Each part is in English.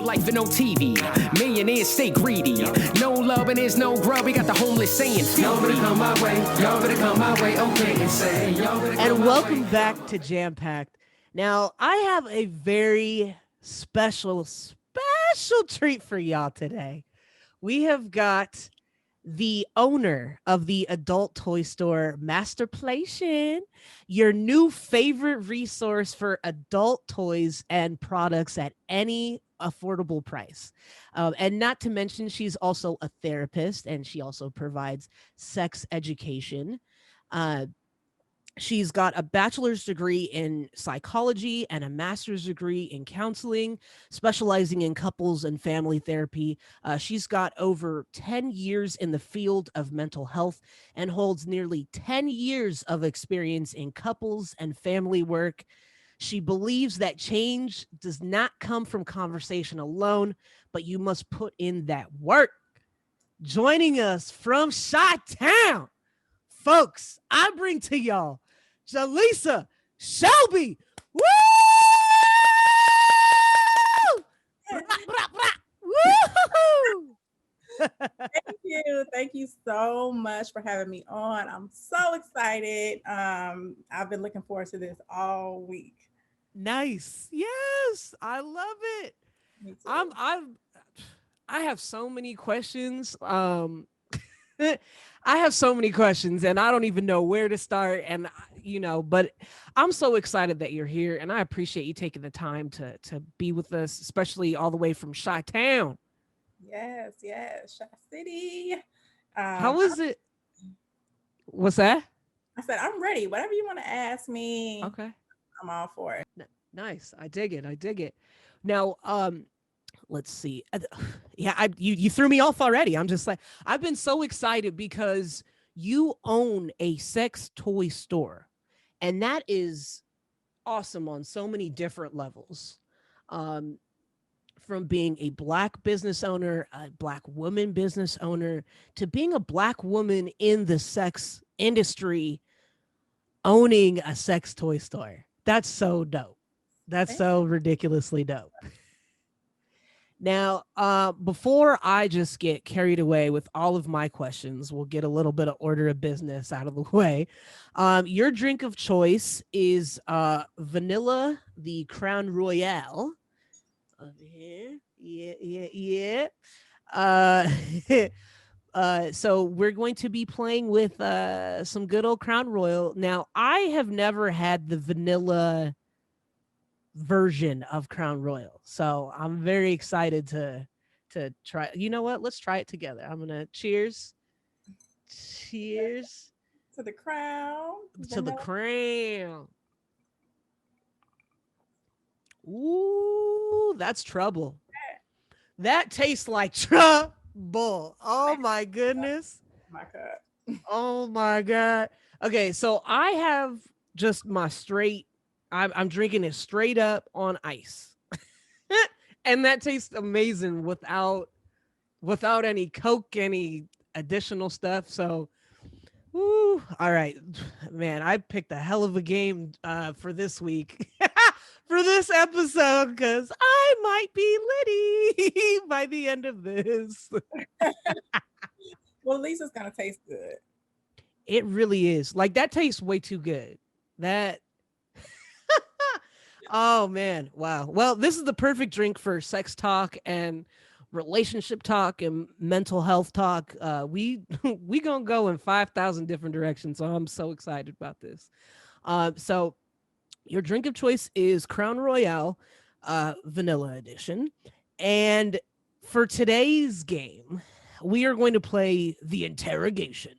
life and no TV. Millionaires stay greedy. No love and there's no grub. We got the homeless saying, y'all better come my way. Y'all better come my way. Okay, and say, y'all better come And my welcome way. back to Jam Packed. Now, I have a very special treat for y'all today. We have got the owner of the adult toy store, Masterplaytion, your new favorite resource for adult toys and products at any affordable price. And not to mention, she's also a therapist and she also provides sex education. Uh, She's got a bachelor's degree in psychology and a master's degree in counseling, specializing in couples and family therapy. She's got over 10 years in the field of mental health and holds nearly 10 years of experience in couples and family work. She believes that change does not come from conversation alone, but you must put in that work. Joining us from Chi-Town, folks, I bring to y'all Jalissa Shelby. Woo! Rah, rah, rah. Woo! Thank you so much for having me on. I'm so excited. I've been looking forward to this all week. Nice. Yes, I love it. Me too. I have so many questions. I have so many questions and I don't even know where to start. And, but I'm so excited that you're here and I appreciate you taking the time to be with us, especially all the way from Chi-Town. Yes, Shy City. How is it? What's that? I said, I'm ready. Whatever you want to ask me, Okay. I'm all for it. Nice. I dig it. Now, let's see. Yeah, you threw me off already. I'm just like, I've been so excited because you own a sex toy store, and that is awesome on so many different levels. From being a Black business owner, a Black woman business owner, to being a Black woman in the sex industry, owning a sex toy store. That's so dope. That's so ridiculously dope. Now, before I just get carried away with all of my questions, we'll get a little bit of order of business out of the way. Your drink of choice is Vanilla, the Crown Royale. Over here. Yeah. So we're going to be playing with some good old Crown Royal. Now, I have never had the vanilla version of Crown Royal, so I'm very excited to try. You know what? Let's try it together. I'm gonna cheers To the crown. to the crown. Ooh, that's trouble. That tastes like trouble. Oh my goodness. My God. Oh my God. Okay, so I have just my straight. I'm drinking it straight up on ice, and that tastes amazing without any Coke, any additional stuff. So, woo, all right, man, I picked a hell of a game for this week. For this episode, because I might be litty by the end of this. Well, at least it's gonna taste good. It really is. Like, that tastes way too good. That oh man, wow. Well, this is the perfect drink for sex talk and relationship talk and mental health talk. We gonna go in 5,000 different directions, so I'm so excited about this. So your drink of choice is Crown Royale, Vanilla Edition. And for today's game, we are going to play the interrogation.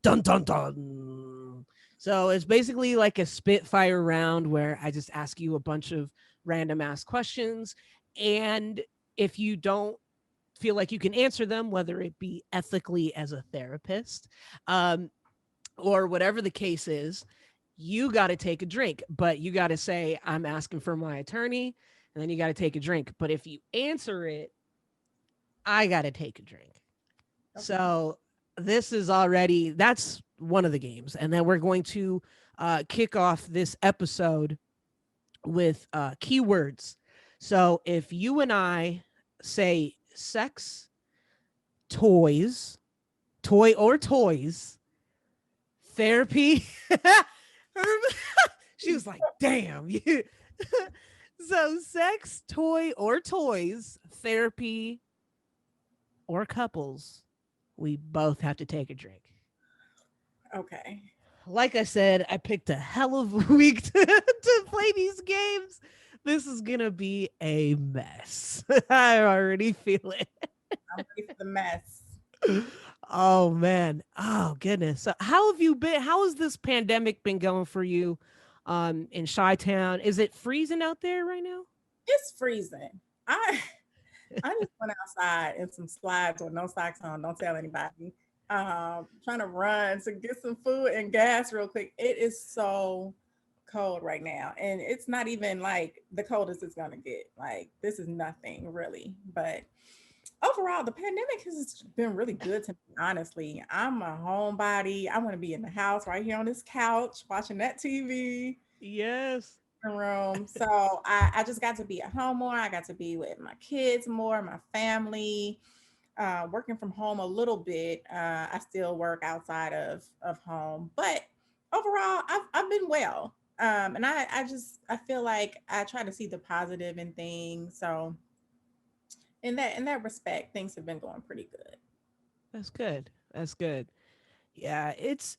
Dun, dun, dun. So it's basically like a Spitfire round where I just ask you a bunch of random ass questions. And if you don't feel like you can answer them, whether it be ethically as a therapist or whatever the case is, you got to take a drink, but you got to say, I'm asking for my attorney, and then you got to take a drink. But if you answer it, I got to take a drink. Okay. So this is already, that's one of the games. And then we're going to kick off this episode with keywords. So if you and I say sex, toys, toy or toys, therapy. She was like, damn. So sex, toy or toys, therapy or couples, we both have to take a drink. Okay. Like I said, I picked a hell of a week to play these games. This is gonna be a mess. I already feel it. I'm ready for the mess. Oh man. Oh goodness. So how have you been? How has this pandemic been going for you in Chi-Town? Is it freezing out there right now? It's freezing. I I just went outside in some slides with no socks on. Don't tell anybody. Trying to run to get some food and gas real quick. It is so cold right now, and it's not even like the coldest it's gonna get. Like this is nothing really, but overall, the pandemic has been really good to me. Honestly, I'm a homebody. I want to be in the house right here on this couch watching that TV Yes. room. So I just got to be at home more. I got to be with my kids more, my family, working from home a little bit. I still work outside of home, but overall, I've been well. And I feel like I try to see the positive in things. So in that respect, things have been going pretty good. That's good. That's good. Yeah, it's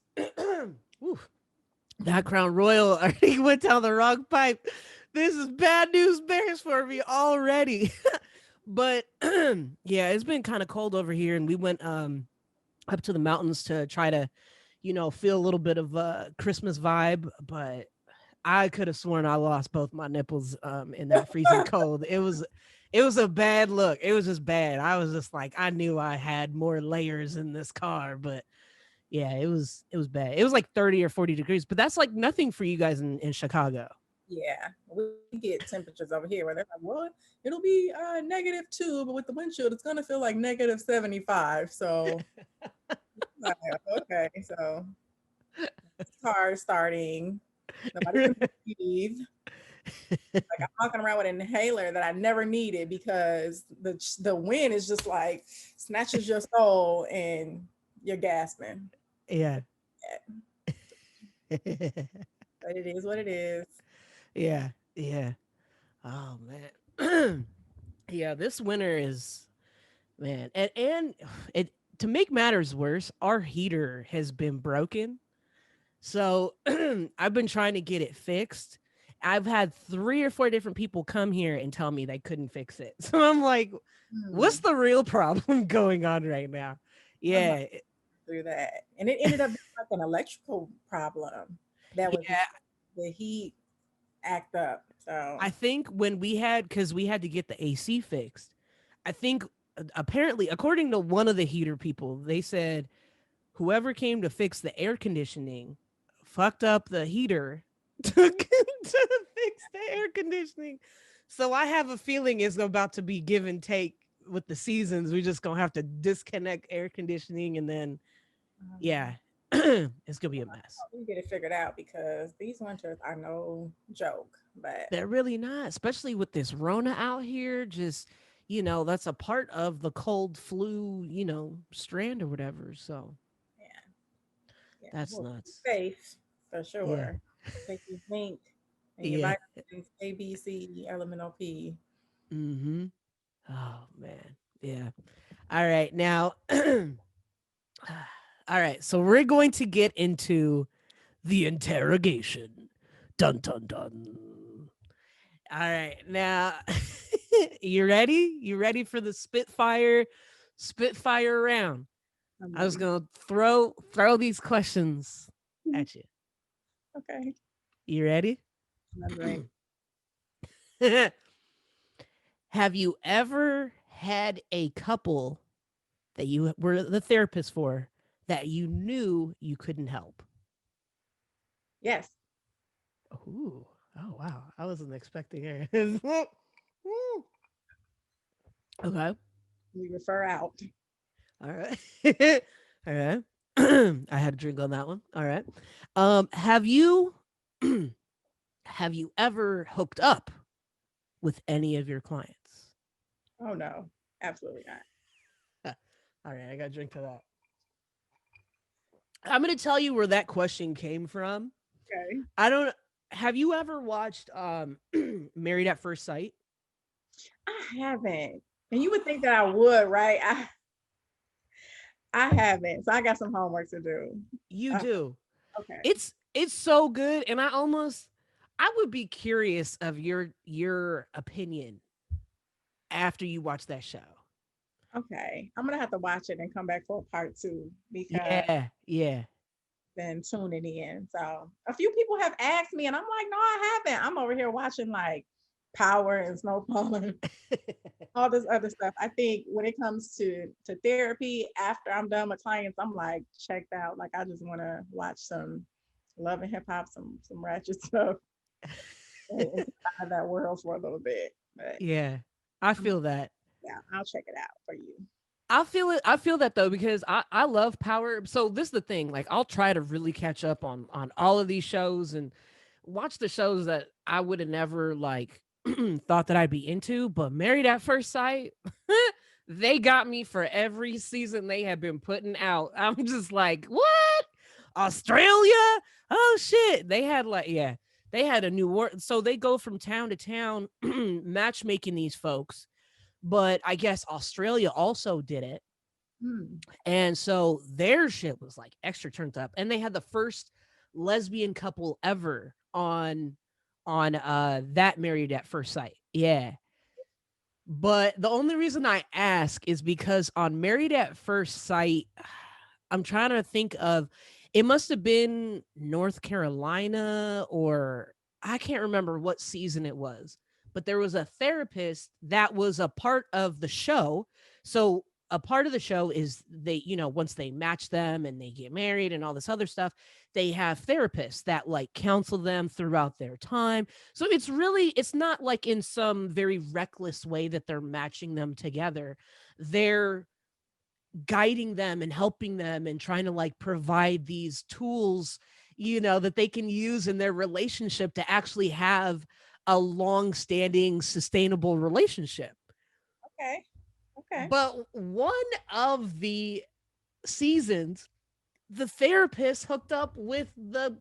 oof, that Crown Royal already went down the wrong pipe. This is bad news bears for me already. But yeah, it's been kind of cold over here, and we went up to the mountains to try to, feel a little bit of a Christmas vibe. But I could have sworn I lost both my nipples in that freezing cold. It was a bad look. It was just bad. I was just like, I knew I had more layers in this car, but yeah, it was bad. It was like 30 or 40 degrees, but that's like nothing for you guys in Chicago. Yeah, we get temperatures over here where they're like, well, it'll be -2, but with the windshield, it's gonna feel like -75. So, like, okay, so car starting, nobody can breathe. Like I'm walking around with an inhaler that I never needed because the wind is just like snatches your soul and you're gasping. Yeah. But it is what it is. Yeah. Yeah. Oh man. Yeah, this winter is man. And it to make matters worse, our heater has been broken. So I've been trying to get it fixed. I've had 3 or 4 different people come here and tell me they couldn't fix it. So I'm like, what's Hmm. the real problem going on right now? I'm not Yeah. through that, and it ended up being like an electrical problem that was Yeah. the heat act up. So I think when because we had to get the AC fixed, I think apparently, according to one of the heater people, they said whoever came to fix the air conditioning fucked up the heater to fix the air conditioning. So I have a feeling it's about to be give and take with the seasons. We're just gonna have to disconnect air conditioning and then yeah, it's gonna be a mess. we get it figured out because these winters are no joke. But They're really not, especially with this Rona out here. Just that's a part of the cold flu, strand or whatever. So yeah, yeah, that's well, be nuts. safe for Yeah. sure. Take your zinc and your Yeah. vitamins A, B, C, elemental P. Mm-hmm. Oh man. Yeah. All right. Now all right. So we're going to get into the interrogation. Dun dun dun. All right. Now you ready? You ready for the Spitfire round? I'm I was ready. gonna throw these questions at you. Okay, You ready? I'm ready. Have you ever had a couple that you were the therapist for that you knew you couldn't help? Yes, Ooh. Oh wow. I wasn't expecting it. Okay. we refer out. All right. All right. I had a drink on that one. All right. Have you have you ever hooked up with any of your clients? Oh no, absolutely not. All right, I got to drink to that. I'm going to tell you where that question came from. Okay. I don't have you ever watched Married at First Sight? I haven't. And you would think that I would, right? I haven't. So I got some homework to do. You Uh, do. okay. It's so good, and I would be curious of your opinion after you watch that show. Okay. I'm gonna have to watch it and come back for a part two because Yeah, yeah. I've been tuning in. So a few people have asked me, and I'm like, no, I haven't. I'm over here watching like Power and Snowfall and all this other stuff. I think when it comes to therapy, after I'm done with clients, I'm like checked out. Like I just want to watch some love and hip hop, some ratchet stuff, and inside that world for a little bit. But Yeah. I I'm, feel that. yeah, I'll check it out for you. I feel it. I feel that though because I love Power. So this is the thing. Like I'll try to really catch up on all of these shows and watch the shows that I would have never like thought that I'd be into. But Married at First Sight, they got me for every season they have been putting out. I'm just like, what? Australia? Oh shit! They had like yeah, they had a new word. So they go from town to town, matchmaking these folks, but I guess Australia also did it. Hmm. And so their shit was like extra turned up. And they had the first lesbian couple ever on that Married at First Sight. Yeah. But the only reason I ask is because on Married at First Sight, I'm trying to think of it must have been North Carolina or I can't remember what season it was. But there was a therapist that was a part of the show. So a part of the show is once they match them and they get married and all this other stuff, they have therapists that like counsel them throughout their time. So it's not like in some very reckless way that they're matching them together. They're guiding them and helping them and trying to like provide these tools, that they can use in their relationship to actually have a long-standing sustainable relationship. Okay. Okay. But one of the seasons, the therapist hooked up with the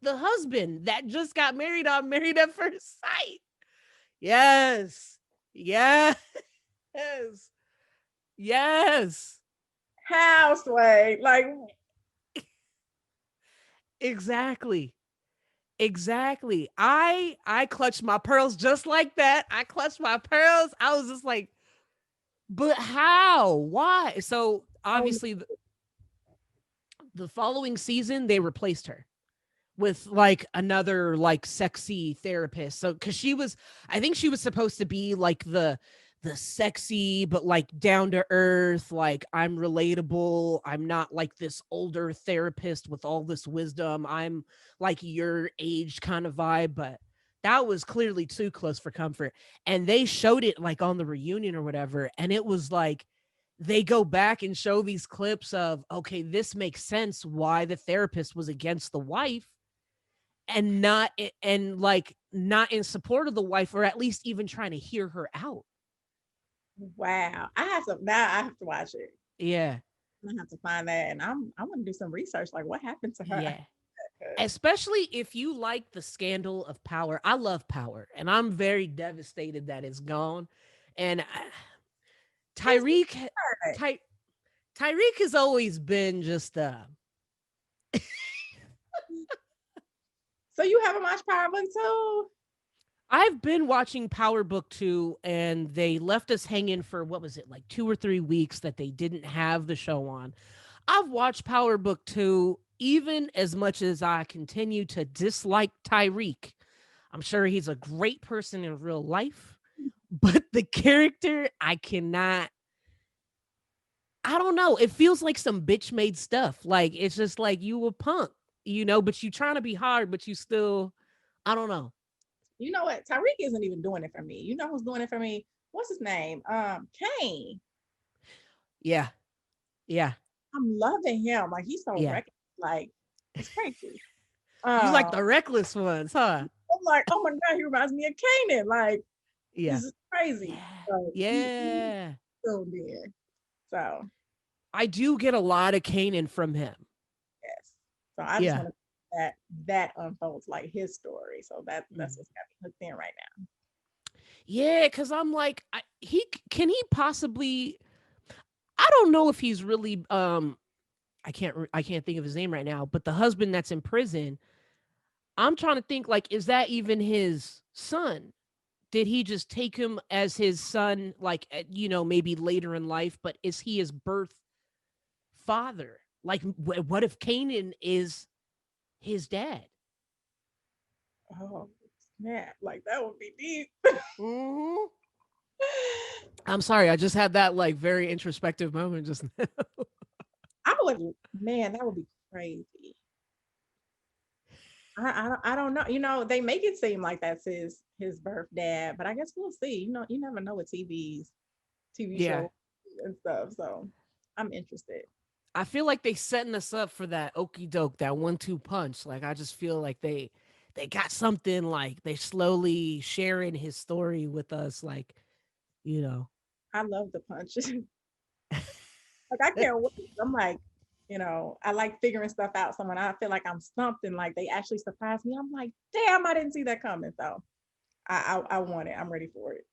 husband that just got married on Married at First Sight. Yes. Yes. Yes. Houseway. Like, Exactly. Exactly. I clutched my pearls just like that. I clutched my pearls. I was just like, but how? Why? So oh, obviously the following season they replaced her with like another like sexy therapist. So cuz I think she was supposed to be like the sexy but like down to earth, like I'm relatable. I'm not like this older therapist with all this wisdom. I'm like your age kind of vibe, but that was clearly too close for comfort. And they showed it like on the reunion or whatever, and it was like they go back and show these clips of okay, this makes sense why the therapist was against the wife and like not in support of the wife or at least even trying to hear her out. wow. I have to now. I have to watch it. Yeah. I have to find that, and I want to do some research. Like, what happened to her? Yeah. Especially if you like the scandal of Power. I love Power and I'm very devastated that it's gone. And It's Tyreek good. Ty, Tyreek has always been just So you haven't watched Power Book too? I've been watching Power Book 2 and they left us hanging for what was it, like 2 or 3 weeks that they didn't have the show on. I've watched Power Book 2 even as much as I continue to dislike Tyreek. I'm sure he's a great person in real life, but the character I cannot. I don't know. It feels like some bitch made stuff. Like it's just like you a punk, but you trying to be hard, but you still I don't know. You know what? Tyreek isn't even doing it for me. You know who's doing it for me? What's his name? Kane. Yeah. Yeah. I'm loving him. Like he's so Yeah. reckless. Like it's crazy. You like Um, the reckless ones, huh? I'm like, oh my god, he reminds me of Kanan. Like Yeah. crazy. Yeah. So he Yeah. still did. So I do get a lot of Kanan from him. yes. So I just Yeah. want to that unfolds like his story. So that's Mm. what's got me hooked in right now. Yeah, because I'm like, can he possibly? I don't know if he's really I can't think of his name right now, but the husband that's in prison, I'm trying to think like, is that even his son? Did he just take him as his son, like, maybe later in life, but is he his birth father? Like, what if Kanan is his dad? Oh snap! Like that would be deep. Hmm. I'm sorry, I just had that like very introspective moment just now. I would, man, that would be crazy. I don't know. You know, they make it seem like that's his birth dad, but I guess we'll see. You know, you never know with TV Yeah. shows and stuff. So I'm interested. I feel like they setting us up for that okey doke, that 1-2 punch. Like I just feel like they got something, like they slowly sharing his story with us, like, you know. I love the punches. Like I can't wait. I'm like, I like figuring stuff out. So when I feel like I'm stumped and like they actually surprise me, I'm like, damn, I didn't see that coming. So I want it. I'm ready for it.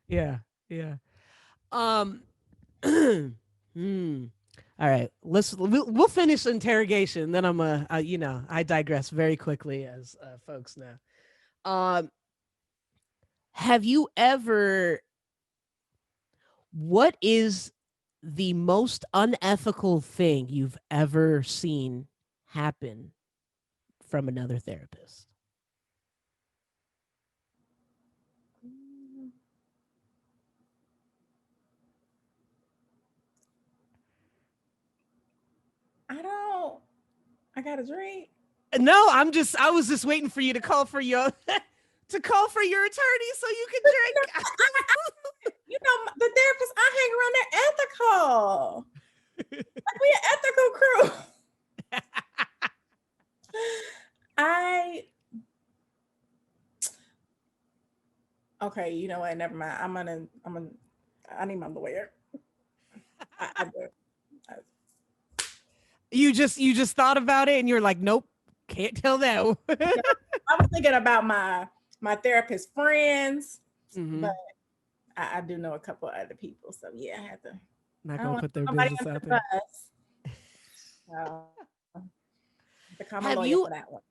Yeah. Yeah. Um hmm. All right, we'll finish interrogation. Then I digress very quickly, as folks know. Um, have you ever? What is the most unethical thing you've ever seen happen from another therapist? Mm, I don't. I got a drink. No, I was just waiting for you to call for your to call for your attorney so you can drink. The therapists I hang around, they're ethical. Like we an ethical crew. I okay, you know what? Never mind. I need my lawyer. I do. I, You just thought about it and you're like, nope, can't tell that. yeah, I was thinking about my therapist friends, Hmm. but I do know a couple of other people. So yeah, I had to. Not I don't gonna want put their nobody business under out the there. bus. So I have to call my Have lawyer you? for that one.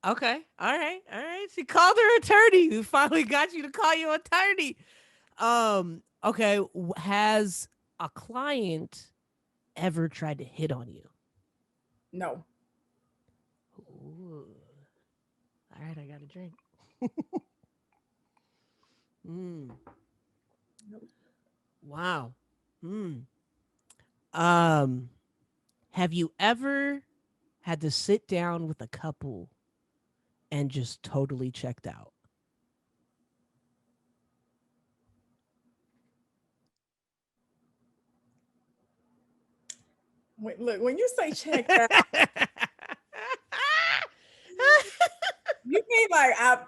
Okay, all right. She called her attorney. Who finally got you to call your attorney. Okay. Has a client ever tried to hit on you? No. Ooh. All right, I got a drink. Mm. Nope. Wow. Mm. Um, have you ever had to sit down with a couple and just totally checked out? Look, when you say checked out, you mean like I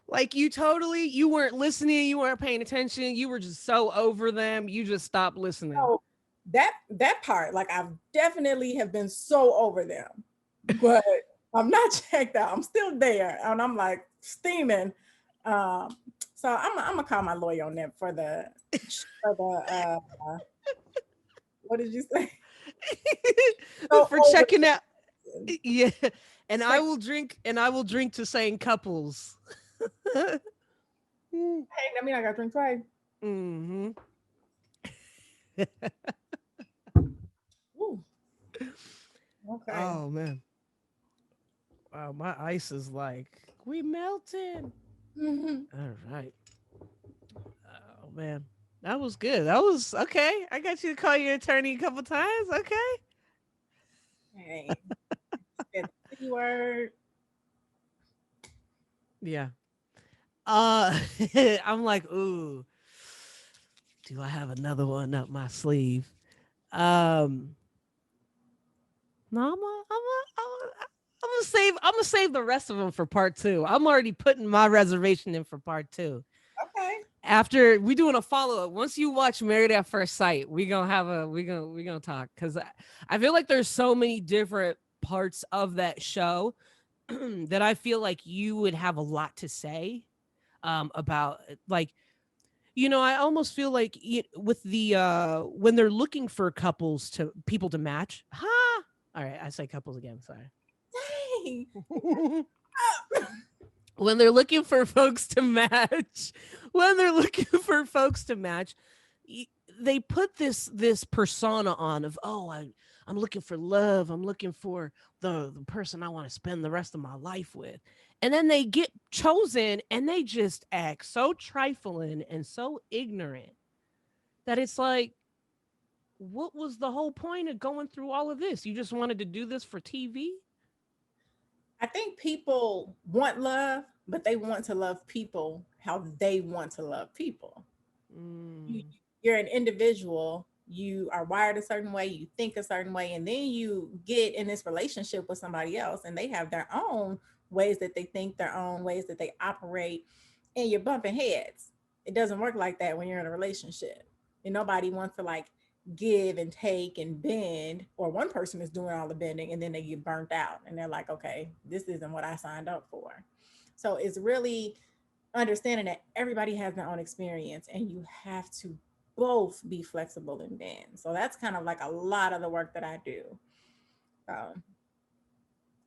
Like you weren't listening, you weren't paying attention, you were just so over them, you just stopped listening. know that part. Like I've definitely have been so over them, but I'm not checked out. I'm still there, and I'm like steaming. Um, so I'm gonna call my lawyer on them for the what did you say? So For over. checking out. Yeah. And I Say, will drink to saying couples. hey, that mean I got drink twice. Hmm. Ooh, okay. Oh man. Wow, my ice is like, we melted. Mhm. All right. Oh man. That was good. That was okay. I got you to call your attorney a couple times. Okay. Hey, said the C word. Yeah. I'm like, ooh, do I have another one up my sleeve? No, I'm gonna save the rest of them for part 2. I'm already putting my reservation in for part 2. Okay. After we doing a follow up, once you watch Married at First Sight, we gonna talk, because I feel like there's so many different parts of that show that I feel like you would have a lot to say about, like, I almost feel like with the when they're looking for people to match. Ha! All right, I say couples again. Sorry. Dang. When they're looking for folks to match, when they're looking for folks to match, they put this persona on of, oh, I'm looking for love. I'm looking for the person I want to spend the rest of my life with. And then they get chosen and they just act so trifling and so ignorant that it's like, what was the whole point of going through all of this? You just wanted to do this for TV? I think people want love, but they want to love people how they want to love people. You, Mm. you're an individual, you are wired a certain way, you think a certain way, and then you get in this relationship with somebody else and they have their own ways that they think, their own ways that they operate, and you're bumping heads. It doesn't work like that when you're in a relationship. And nobody wants to like give and take and bend, or one person is doing all the bending and then they get burnt out and they're like, okay, this isn't what I signed up for. So it's really understanding that everybody has their own experience and you have to both be flexible and bend. So that's kind of like a lot of the work that I do. Um,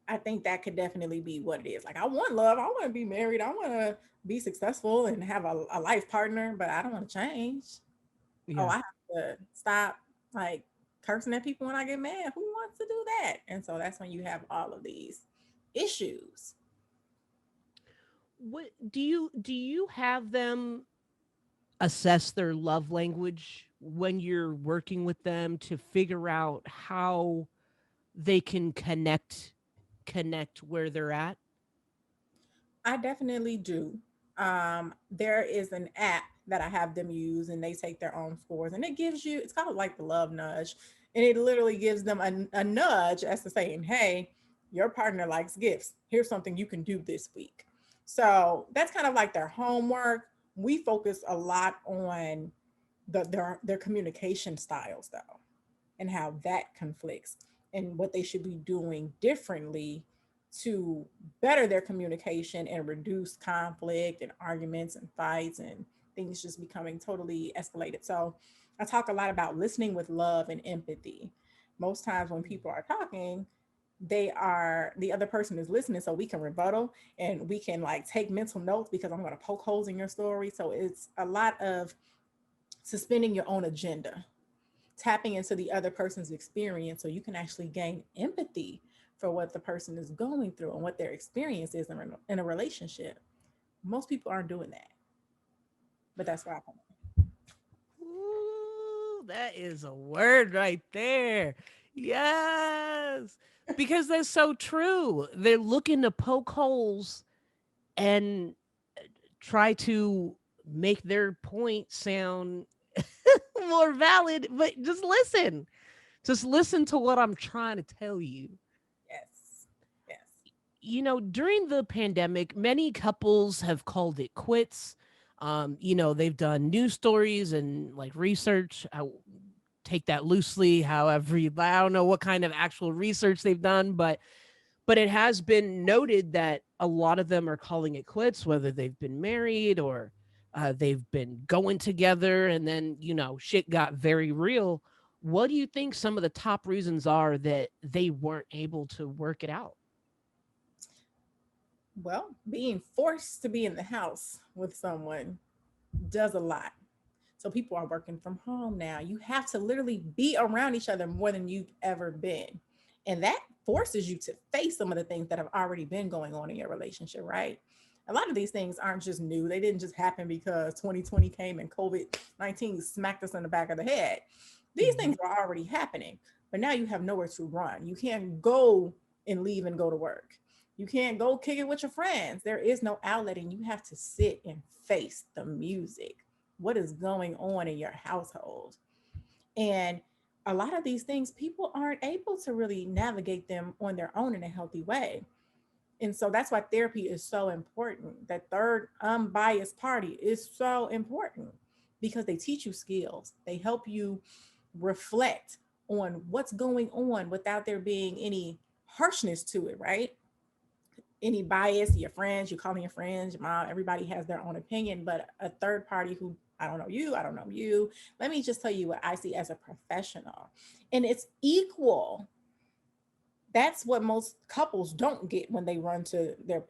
I think that could definitely be what it is. Like, I want love, I want to be married, I want to be successful and have a life partner, but I don't want to change. Oh, Yeah. I have to stop like cursing at people when I get mad. Who wants to do that? And so that's when you have all of these issues. What do you have them assess their love language when you're working with them to figure out how they can connect where they're at? I definitely do. There is an app that I have them use, and they take their own scores, and it gives you, it's kind of like the love nudge, and it literally gives them a nudge as to saying, hey, your partner likes gifts. Here's something you can do this week. So that's kind of like their homework. We focus a lot on their communication styles, though, and how that conflicts and what they should be doing differently to better their communication and reduce conflict and arguments and fights and things just becoming totally escalated. So I talk a lot about listening with love and empathy. Most times when people are talking, the other person is listening so we can rebuttal and we can like take mental notes because I'm going to poke holes in your story. So it's a lot of suspending your own agenda, tapping into the other person's experience so you can actually gain empathy for what the person is going through and what their experience is in a relationship. Most people aren't doing that, but that's where I come Ooh, that is a word right there. Yes. Because that's so true. They're looking to poke holes and try to make their point sound more valid, but just listen. Just listen to what I'm trying to tell you. Yes. Yes. During the pandemic, many couples have called it quits. They've done news stories and like research. I take that loosely. However, I don't know what kind of actual research they've done, but it has been noted that a lot of them are calling it quits, whether they've been married or they've been going together, and then shit got very real. What do you think some of the top reasons are that they weren't able to work it out? Well, being forced to be in the house with someone does a lot. So people are working from home now. You have to literally be around each other more than you've ever been. And that forces you to face some of the things that have already been going on in your relationship, right? A lot of these things aren't just new. They didn't just happen because 2020 came and COVID-19 smacked us in the back of the head. These Mhm. things were already happening, but now you have nowhere to run. You can't go and leave and go to work. You can't go kick it with your friends. There is no outlet, and you have to sit and face the music. What is going on in your household? And a lot of these things, people aren't able to really navigate them on their own in a healthy way. And so that's why therapy is so important. That third unbiased party is so important because they teach you skills. They help you reflect on what's going on without there being any harshness to it, right? Any bias, your friends, you calling your friends, your mom, everybody has their own opinion, but a third party who, I don't know you, I don't know you. Let me just tell you what I see as a professional. And it's equal. That's what most couples don't get when they run to their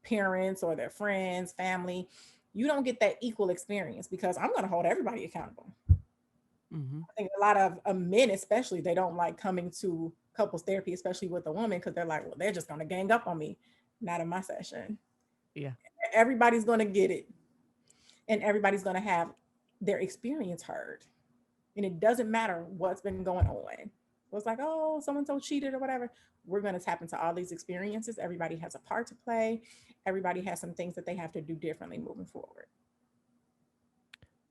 parents or their friends, family. You don't get that equal experience because I'm going to hold everybody accountable. Hmm. I think a lot of men, especially, they don't like coming to couples therapy, especially with a woman, because they're like, well, they're just going to gang up on me. Not in my session. Yeah. Everybody's going to get it, and everybody's going to have their experience heard. And it doesn't matter what's been going on. So it's like, oh, someone so cheated or whatever. We're going to tap into all these experiences. Everybody has a part to play. Everybody has some things that they have to do differently moving forward.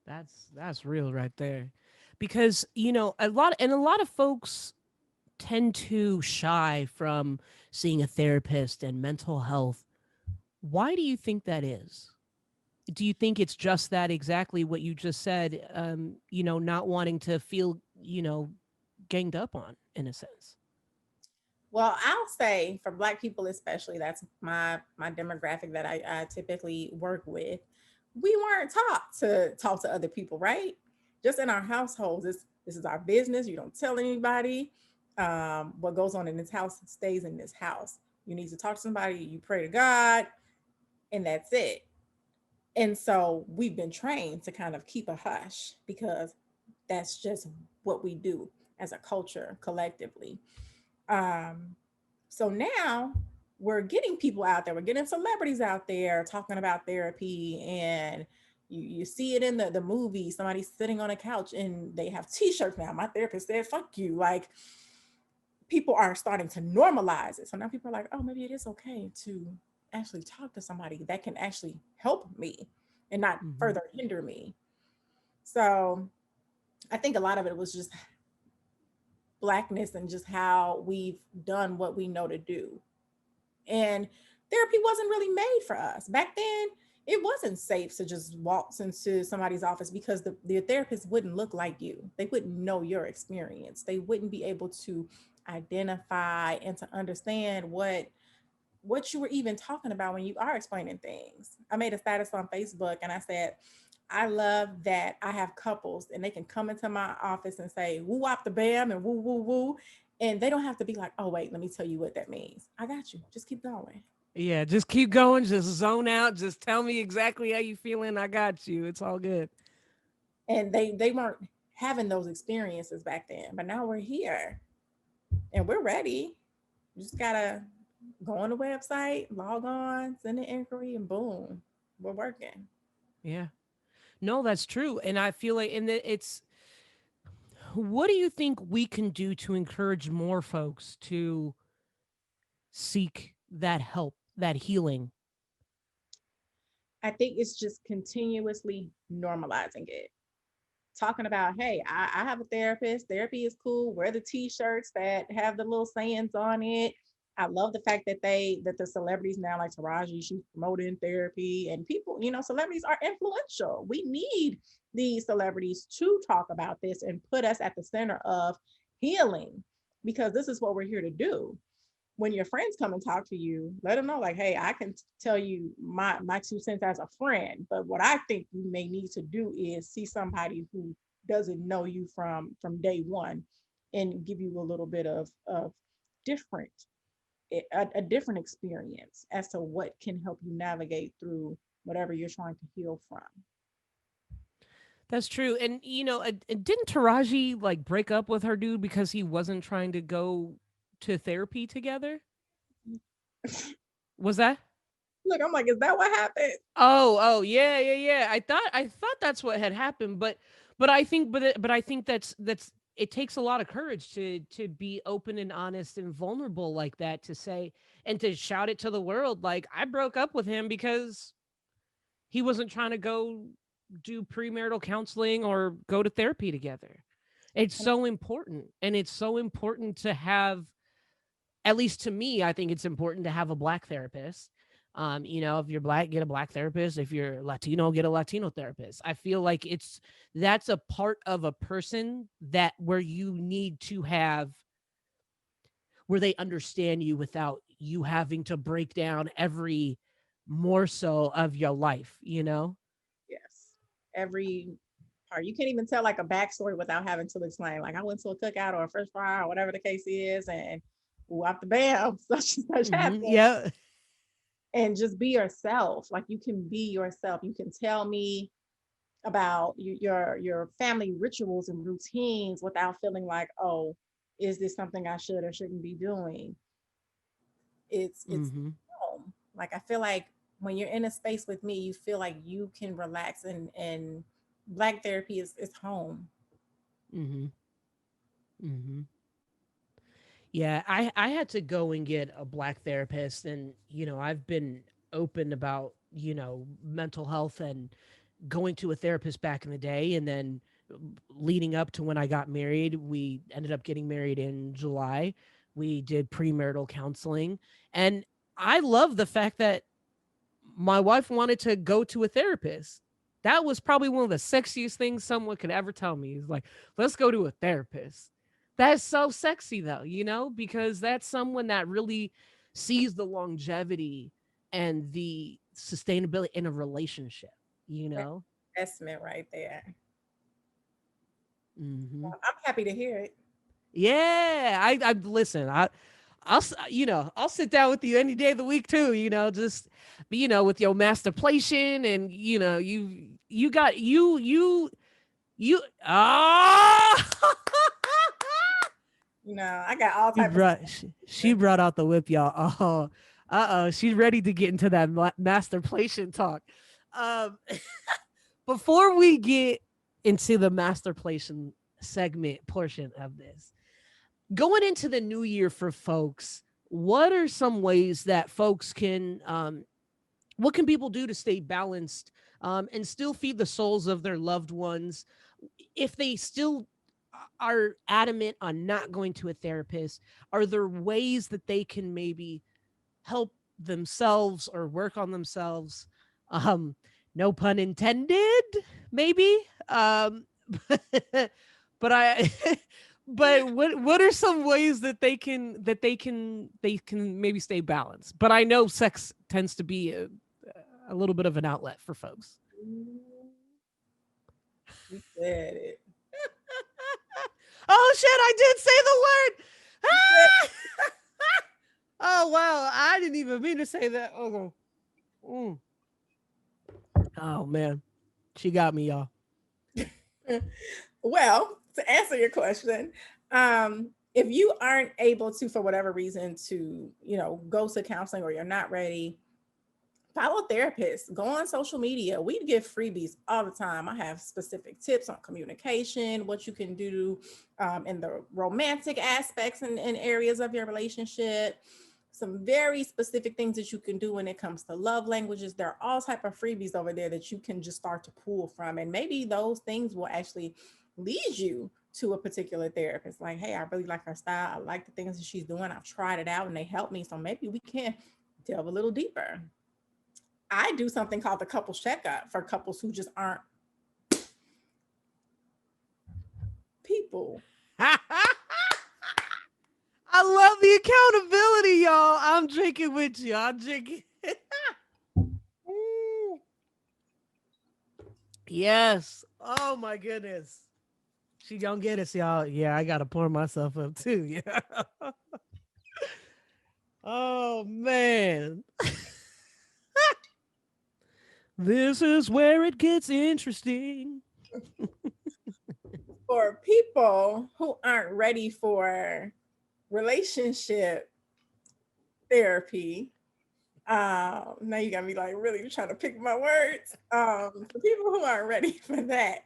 That's real right there. Because, a lot of folks tend to shy from seeing a therapist and mental health. Why do you think that is? Do you think it's just that exactly what you just said, not wanting to feel, ganged up on in a sense? Well, I'll say for Black people, especially, that's my demographic that I typically work with. We weren't taught to talk to other people, right? Just in our households, this is our business. You don't tell anybody. What goes on in this house stays in this house. You need to talk to somebody. You pray to God, and that's it. And so we've been trained to kind of keep a hush because that's just what we do as a culture collectively. Um, so now we're getting people out there, we're getting celebrities out there talking about therapy, and you see it in the movie, somebody's sitting on a couch and they have t-shirts now. My therapist said, fuck you. Like, people are starting to normalize it. So now people are like, oh, maybe it is okay to actually talk to somebody that can actually help me and not Hmm. further hinder me. So I think a lot of it was just Blackness and just how we've done what we know to do. And therapy wasn't really made for us. Back then, it wasn't safe to just waltz into somebody's office because the therapist wouldn't look like you. They wouldn't know your experience. They wouldn't be able to identify and to understand what you were even talking about when you are explaining things. I made a status on Facebook and I said, I love that I have couples and they can come into my office and say woo wop the bam and woo woo woo. And they don't have to be like, oh, wait, let me tell you what that means. I got you. Just keep going. Yeah, just keep going, just zone out, just tell me exactly how you feeling. I got you. It's all good. And they weren't having those experiences back then. But now we're here and we're ready. You just gotta go on the website, log on, send an inquiry, and boom, we're working. Yeah. No, that's true. And I feel like it's what do you think we can do to encourage more folks to seek that help, that healing? I think it's just continuously normalizing it. Talking about, hey, I have a therapist. Therapy is cool. Wear the t-shirts that have the little sayings on it. I love the fact that the celebrities now, like Taraji, she's promoting therapy, and people, celebrities are influential. We need these celebrities to talk about this and put us at the center of healing because this is what we're here to do. When your friends come and talk to you, let them know, like, hey, I can tell you my 2 cents as a friend, but what I think you may need to do is see somebody who doesn't know you from day one and give you a little bit of different a different experience as to what can help you navigate through whatever you're trying to heal from. That's true. And didn't Taraji like break up with her dude because he wasn't trying to go to therapy together? Was that? Look, I'm like, is that what happened? Oh, yeah, yeah, yeah. I thought that's what had happened, but I think that's it takes a lot of courage to be open and honest and vulnerable like that, to say and to shout it to the world like I broke up with him because he wasn't trying to go do premarital counseling or go to therapy together. It's so important. And it's so important to have, at least to me, I think it's important to have a Black therapist. If you're Black, get a Black therapist. If you're Latino, get a Latino therapist. I feel like that's a part of a person that where you need to have, where they understand you without you having to break down every morsel of your life, Yes. Every part. You can't even tell like a backstory without having to explain. Like I went to a cookout or a first fry or whatever the case is, and whop the bam, such and such happened. Yeah. And just be yourself. Like you can be yourself. You can tell me about your family rituals and routines without feeling like, oh, is this something I should or shouldn't be doing? It's home. Like I feel like when you're in a space with me, you feel like you can relax, and Black therapy is home. Mm-hmm. Mm-hmm. Yeah, I had to go and get a Black therapist, and I've been open about mental health and going to a therapist back in the day, and then leading up to when I got married. We ended up getting married in July. We did premarital counseling, and I love the fact that my wife wanted to go to a therapist. That was probably one of the sexiest things someone could ever tell me. Is like, let's go to a therapist. That's so sexy though, because that's someone that really sees the longevity and the sustainability in a relationship, you That know? investment right there. Hmm. Well, I'm happy to hear it. Yeah, I listen. I'll sit down with you any day of the week too. Just with your masterplaytion, and you got you ah. I got all type of She brought out the whip, y'all. Oh, she's ready to get into that masterplaytion talk. Um, before we get into the masterplaytion segment portion of this, going into the new year for folks, what are some ways that folks can what can people do to stay balanced, and still feed the souls of their loved ones if they still are adamant on not going to a therapist? Are there ways that they can maybe help themselves or work on themselves? um no pun intended, maybe. But I but what are some ways that they can maybe stay balanced? But I know sex tends to be a little bit of an outlet for folks. you said it. Oh shit, I did say the word. You said Ah! Oh wow, I didn't even mean to say that. Okay. Oh man, she got me, y'all. Well, to answer your question, if you aren't able to, for whatever reason, to go to counseling, or you're not ready, follow therapists. Go on social media. We give freebies all the time. I have specific tips on communication, what you can do in the romantic aspects and areas of your relationship. Some very specific things that you can do when it comes to love languages. There are all type of freebies over there that you can just start to pull from, and maybe those things will actually lead you to a particular therapist. Like, hey, I really like her style. I like the things that she's doing. I've tried it out and they help me. So maybe we can delve a little deeper. I do something called the couples checkup for couples who just aren't people. I love the accountability, y'all. I'm drinking with you. I'm drinking. Yes. Oh my goodness. She gonna get us, y'all. Yeah, I gotta pour myself up too. Yeah. Oh man. This is where it gets interesting. For people who aren't ready for relationship therapy, now you got me like really trying to pick my words. For people who aren't ready for that,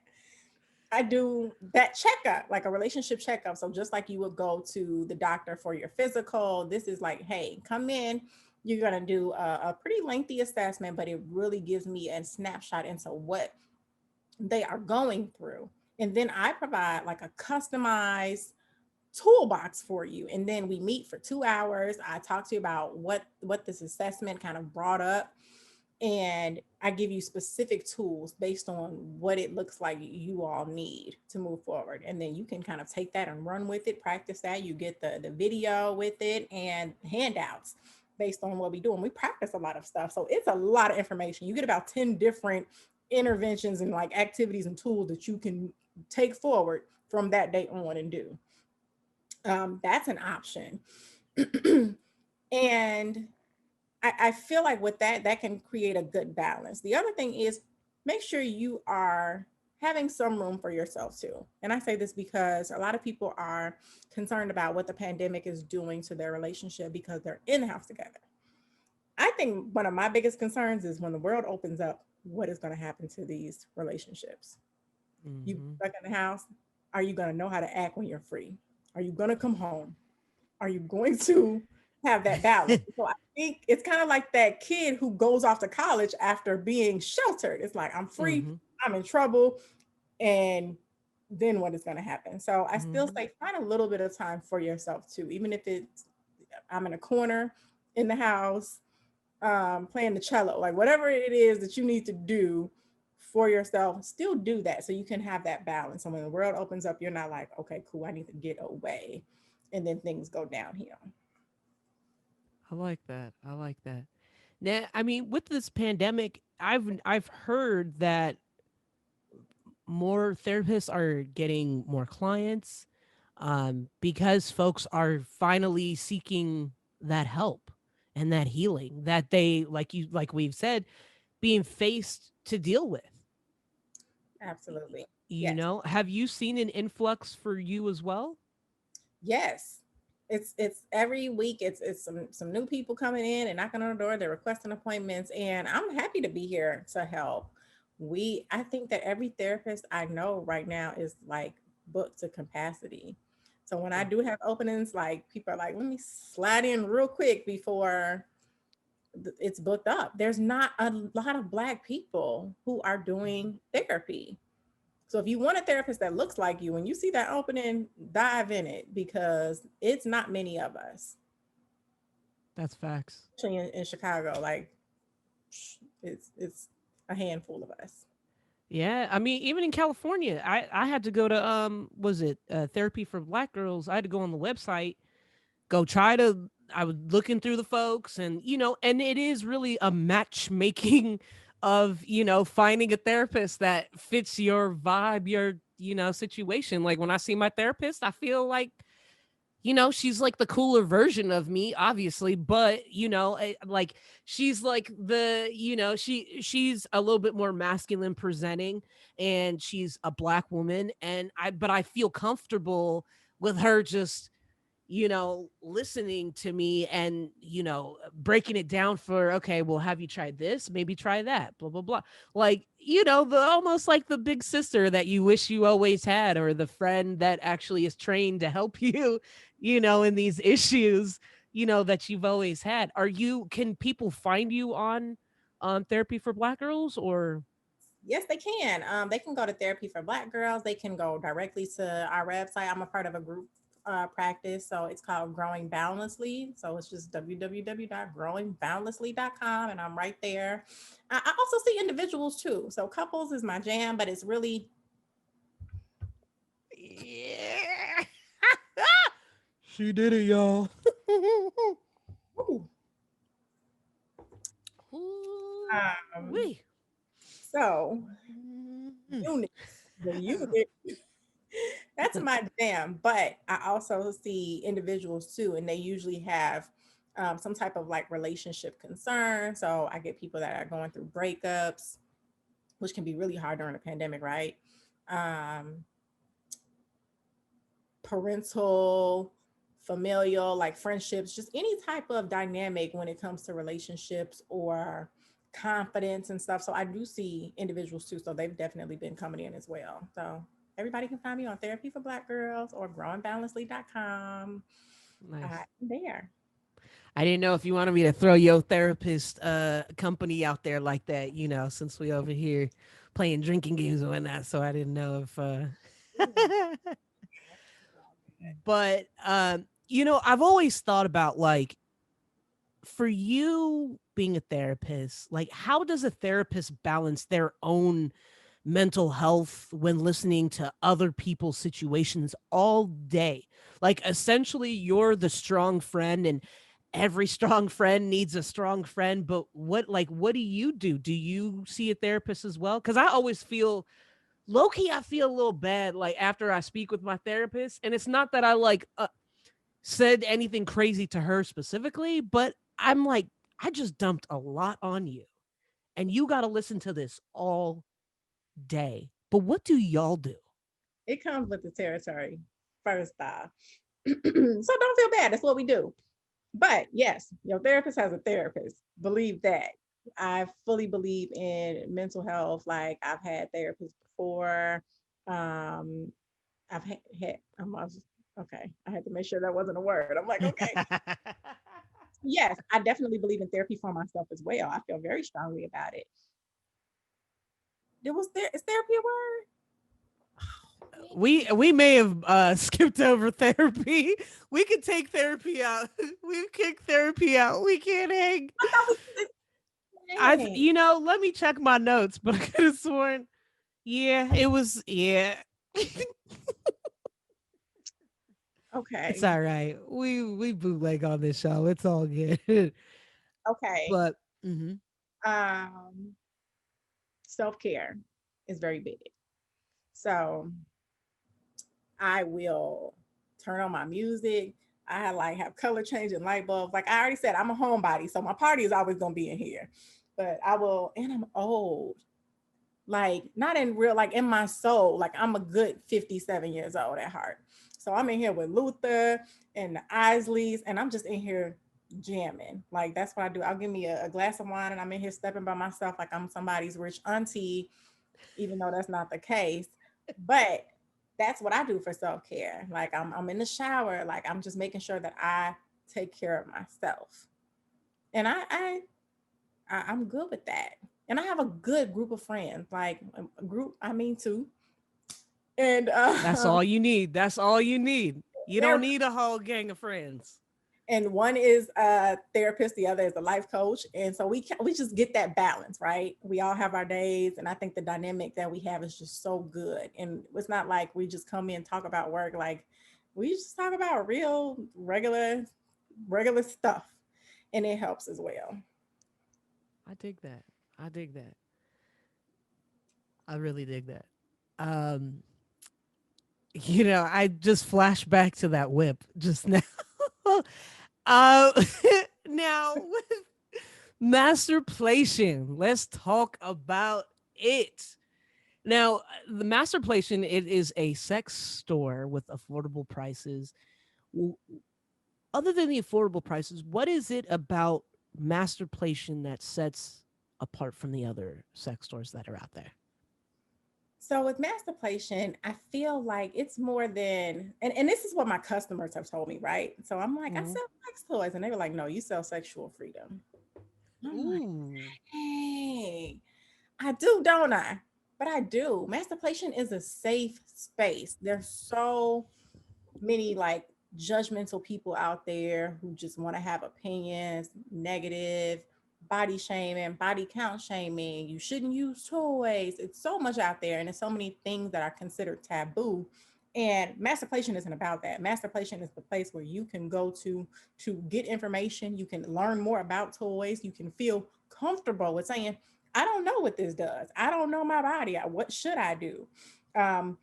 I do that checkup, like a relationship checkup. So just like you would go to the doctor for your physical, this is like, hey, come in. You're gonna do a pretty lengthy assessment, but it really gives me a snapshot into what they are going through. And then I provide like a customized toolbox for you. And then we meet for 2 hours. I talk to you about what this assessment kind of brought up, and I give you specific tools based on what it looks like you all need to move forward. And then you can kind of take that and run with it, practice that. You get the video with it and handouts based on what we do. And we practice a lot of stuff. So it's a lot of information. You get about 10 different interventions and like activities and tools that you can take forward from that day on and do. That's an option. And I feel like with that can create a good balance. The other thing is make sure you are having some room for yourself too. And I say this because a lot of people are concerned about what the pandemic is doing to their relationship because they're in the house together. I think one of my biggest concerns is when the world opens up, what is going to happen to these relationships? You stuck in the house. Are you going to know how to act when you're free? Are you going to come home? Are you going to have that balance? So I think it's kind of like that kid who goes off to college after being sheltered. It's like, I'm free, I'm in trouble, and then what is going to happen? So I still say find a little bit of time for yourself too, even if it's I'm in a corner in the house playing the cello, like whatever it is that you need to do for yourself, still do that so you can have that balance. And when the world opens up, you're not like, okay, cool, I need to get away, and then things go downhill. I like that. I like that. Now, I mean, with this pandemic, I've heard that more therapists are getting more clients because folks are finally seeking that help and that healing that they like we've said being faced to deal with. Absolutely. You Yes. know, have you seen an influx for you as well? Yes. It's every week it's some new people coming in and knocking on the door, they're requesting appointments, and I'm happy to be here to help. I think that every therapist I know right now is like booked to capacity. So when I do have openings, like people are like, let me slide in real quick before it's booked up. There's not a lot of Black people who are doing therapy. So if you want a therapist that looks like you, when you see that opening, dive in it because it's not many of us, That's facts. especially in Chicago. Like it's a handful of us. Yeah, I mean, even in California, I had to go to was it therapy for Black girls? I had to go on the website, go try to. I was looking through the folks, and and it is really a matchmaking of finding a therapist that fits your vibe, your situation. Like when I see my therapist, I feel like she's like the cooler version of me, obviously, but like she's like she's a little bit more masculine presenting, and she's a Black woman, and I feel comfortable with her just listening to me and, breaking it down for, okay, well, have you tried this? Maybe try that, blah, blah, blah. Like, the almost like the big sister that you wish you always had, or the friend that actually is trained to help you, in these issues, that you've always had. Can people find you on Therapy for Black Girls or? Yes, they can. They can go to Therapy for Black Girls. They can go directly to our website. I'm a part of a group practice, so it's called Growing Boundlessly. So it's just www.growingboundlessly.com, and I'm right there. I also see individuals too. So couples is my jam, but it's really Yeah. She did it, y'all. ooh. Um, Wee. so Mhm. unit, the unit. That's my jam, but I also see individuals too, and they usually have some type of like relationship concern. So I get people that are going through breakups, which can be really hard during a pandemic, right? Um, Parental, familial, like friendships, just any type of dynamic when it comes to relationships or confidence and stuff. So I do see individuals too. So they've definitely been coming in as well. So everybody can find me on Therapy for Black Girls or growingboundlessly.com. Nice. There. I didn't know if you wanted me to throw your therapist company out there like that, since we over here playing drinking games and whatnot. So I didn't know if But I've always thought about like for you being a therapist, like how does a therapist balance their own mental health when listening to other people's situations all day? Like essentially you're the strong friend and every strong friend needs a strong friend, but what do you do? Do you see a therapist as well? Cuz I always feel low key I feel a little bad like after I speak with my therapist, and it's not that I said anything crazy to her specifically, but I'm like I just dumped a lot on you and you got to listen to this all day. But what do y'all do? It comes with the territory, first off. So don't feel bad. That's what we do. But yes, your therapist has a therapist. Believe that. I fully believe in mental health. Like I've had therapists before. Um, I've okay. I had to make sure that wasn't a word. I'm like, okay. Yes, I definitely believe in therapy for myself as well. I feel very strongly about it. Is therapy a word? We may have skipped over therapy. We could take therapy out. We kick therapy out. We can't hang. I thought we Let me check my notes, but I could have sworn. Yeah, it was. Yeah, it's Okay. all right. We bootleg on this show. It's all good. Okay. But mhm. Um, self-care is very big. So I will turn on my music. I have color changing light bulbs. Like I already said, I'm a homebody, so my party is always gonna be in here. But I will, and I'm old. Like not in real, like in my soul. Like I'm a good 57 years old at heart. So I'm in here with Luther and the Isleys, and I'm just in here jamming. Like that's what I do. I'll give me a glass of wine, and I'm in here stepping by myself like I'm somebody's rich auntie, even though that's not the case. But that's what I do for self-care. Like I'm in the shower, like I'm just making sure that I take care of myself. And I'm good with that. And I have a good group of friends, like a group, I mean two. And That's all you need. That's all you need. You don't they're need a whole gang of friends. and one is a therapist, the other is a life coach, and so we just get that balance, right? We all have our days, and I think the dynamic that we have is just so good. And it's not like we just come in and talk about work, like we just talk about real regular stuff, and it helps as well. I dig that. I dig that. I really dig that. Um, I just flashed back to that whip just now. uh, now with Masterplation, let's talk about it. Now, the Masterplation, it is a sex store with affordable prices. Other than the affordable prices, what is it about Masterplation that sets apart from the other sex stores that are out there? So with masturbation, I feel like it's more than, and this is what my customers have told me, right? So I'm like, I Mhm. sell sex toys, and they were like, no, you sell sexual freedom. I'm like, Ooh. hey, I do, don't I? But I do. Masturbation is a safe space. There's so many like judgmental people out there who just want to have opinions, negative, body shaming, body count shaming. You shouldn't use toys. It's so much out there, and there's so many things that are considered taboo. And masturbation isn't about that. Masturbation is the place where you can go to get information. You can learn more about toys. You can feel comfortable with saying, "I don't know what this does. I don't know my body. What should I do?" Um,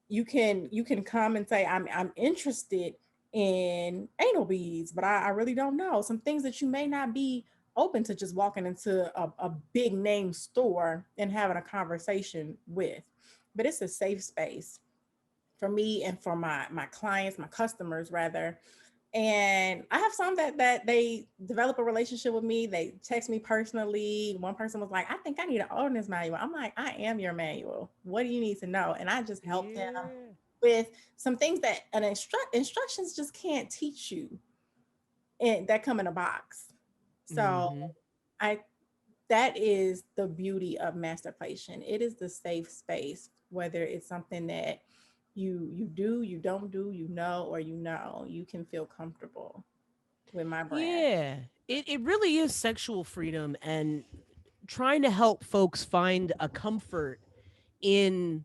you can come and say I'm interested in anal beads, but I really don't know some things that you may not be open to just walking into a big name store and having a conversation with. But it's a safe space for me and for my clients, my customers rather. And I have some that they develop a relationship with me. They text me personally. One person was like, I think I need an owner's manual. I'm like, I am your manual. What do you need to know? And I just help them Yeah. with some things that instructions just can't teach you, and that come in a box. So Mhm. I that is the beauty of masturbation. It is the safe space, whether it's something that you do, you don't do, you know, or you know, you can feel comfortable with my brand. Yeah. It really is sexual freedom and trying to help folks find a comfort in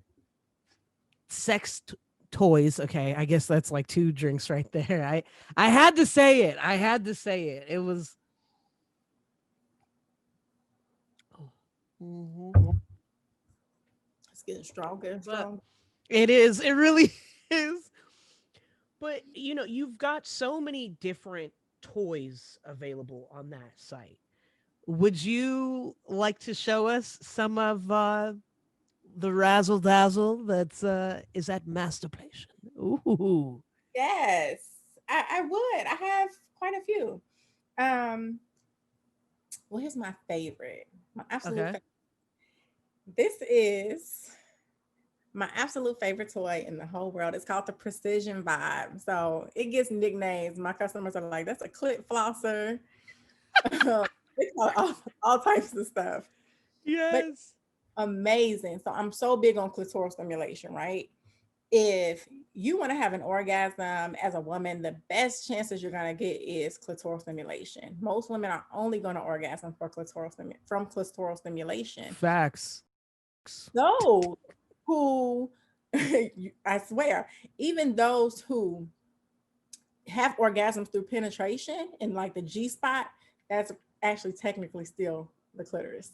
sex toys. Okay, I guess that's like two drinks right there. I had to say it. I had to say it. It was Mhm. It's getting stronger and But stronger. it is. It really is. But you've got so many different toys available on that site. Would you like to show us some of the razzle dazzle that's is at Masterplaytion? Ooh. Yes, I would. I have quite a few. Um, well, here's my favorite. My absolute Okay. favorite. This is my absolute favorite toy in the whole world. It's called the Precision Vibe. So it gets nicknames. My customers are like, "That's a clit flosser." It's all types of stuff. But Yes. amazing. So I'm so big on clitoral stimulation, right? If you want to have an orgasm as a woman, the best chances you're going to get is clitoral stimulation. Most women are only going to orgasm from clitoral stimulation. Facts. Those who, I swear, even those who have orgasms through penetration in like the G spot, that's actually technically still the clitoris.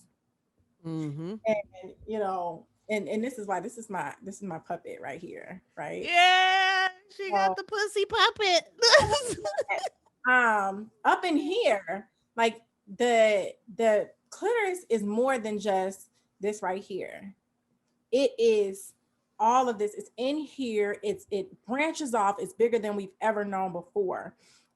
Mm-hmm. And and this is my puppet right here, right? Yeah, she got So the pussy puppet. up in here, like the clitoris is more than just this right here. It is all of this. It's in here. It branches off. It's bigger than we've ever known before.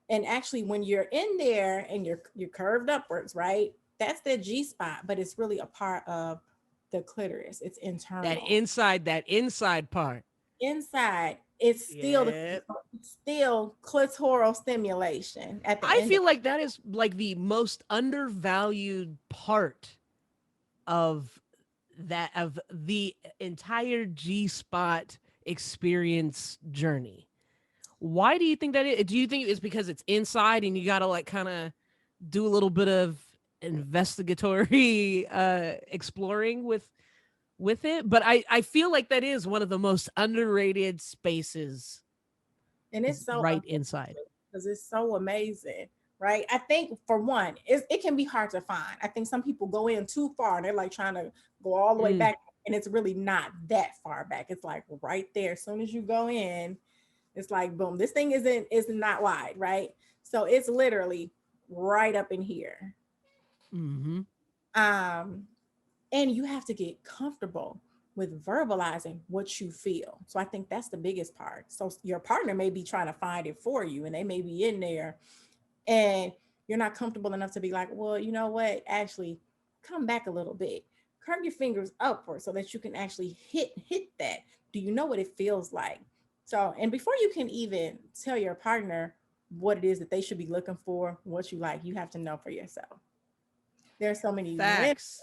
And actually, when you're in there and you're curved upwards, right? That's the G spot, but it's really a part of the clitoris. It's that internal. inside part. Inside, it's still Yeah. clitoral stimulation at the I end of feel like that is like the most undervalued part of of the entire G spot experience journey. Why do you think that is? Do you think it's because it's inside and you got to like kind of do a little bit of investigatory exploring with it? But I feel like that is one of the most underrated spaces and it's is so right inside. unfortunate because it's so amazing, right? I think for one, it can be hard to find. I think some people go in too far and they're like trying to go all the way Mm, back, and it's really not that far back. It's like right there. As soon as you go in, it's like boom. This thing is not wide, right? So it's literally right up in here. mm-hmm. Um, and you have to get comfortable with verbalizing what you feel. So I think that's the biggest part. So your partner may be trying to find it for you, and they may be in there, and you're not comfortable enough to be like, well, you know what? Actually, come back a little bit. Curve your fingers upward so that you can actually hit that. Do you know what it feels like? So, and before you can even tell your partner what it is that they should be looking for, what you like, you have to know for yourself. There's so many women Facts.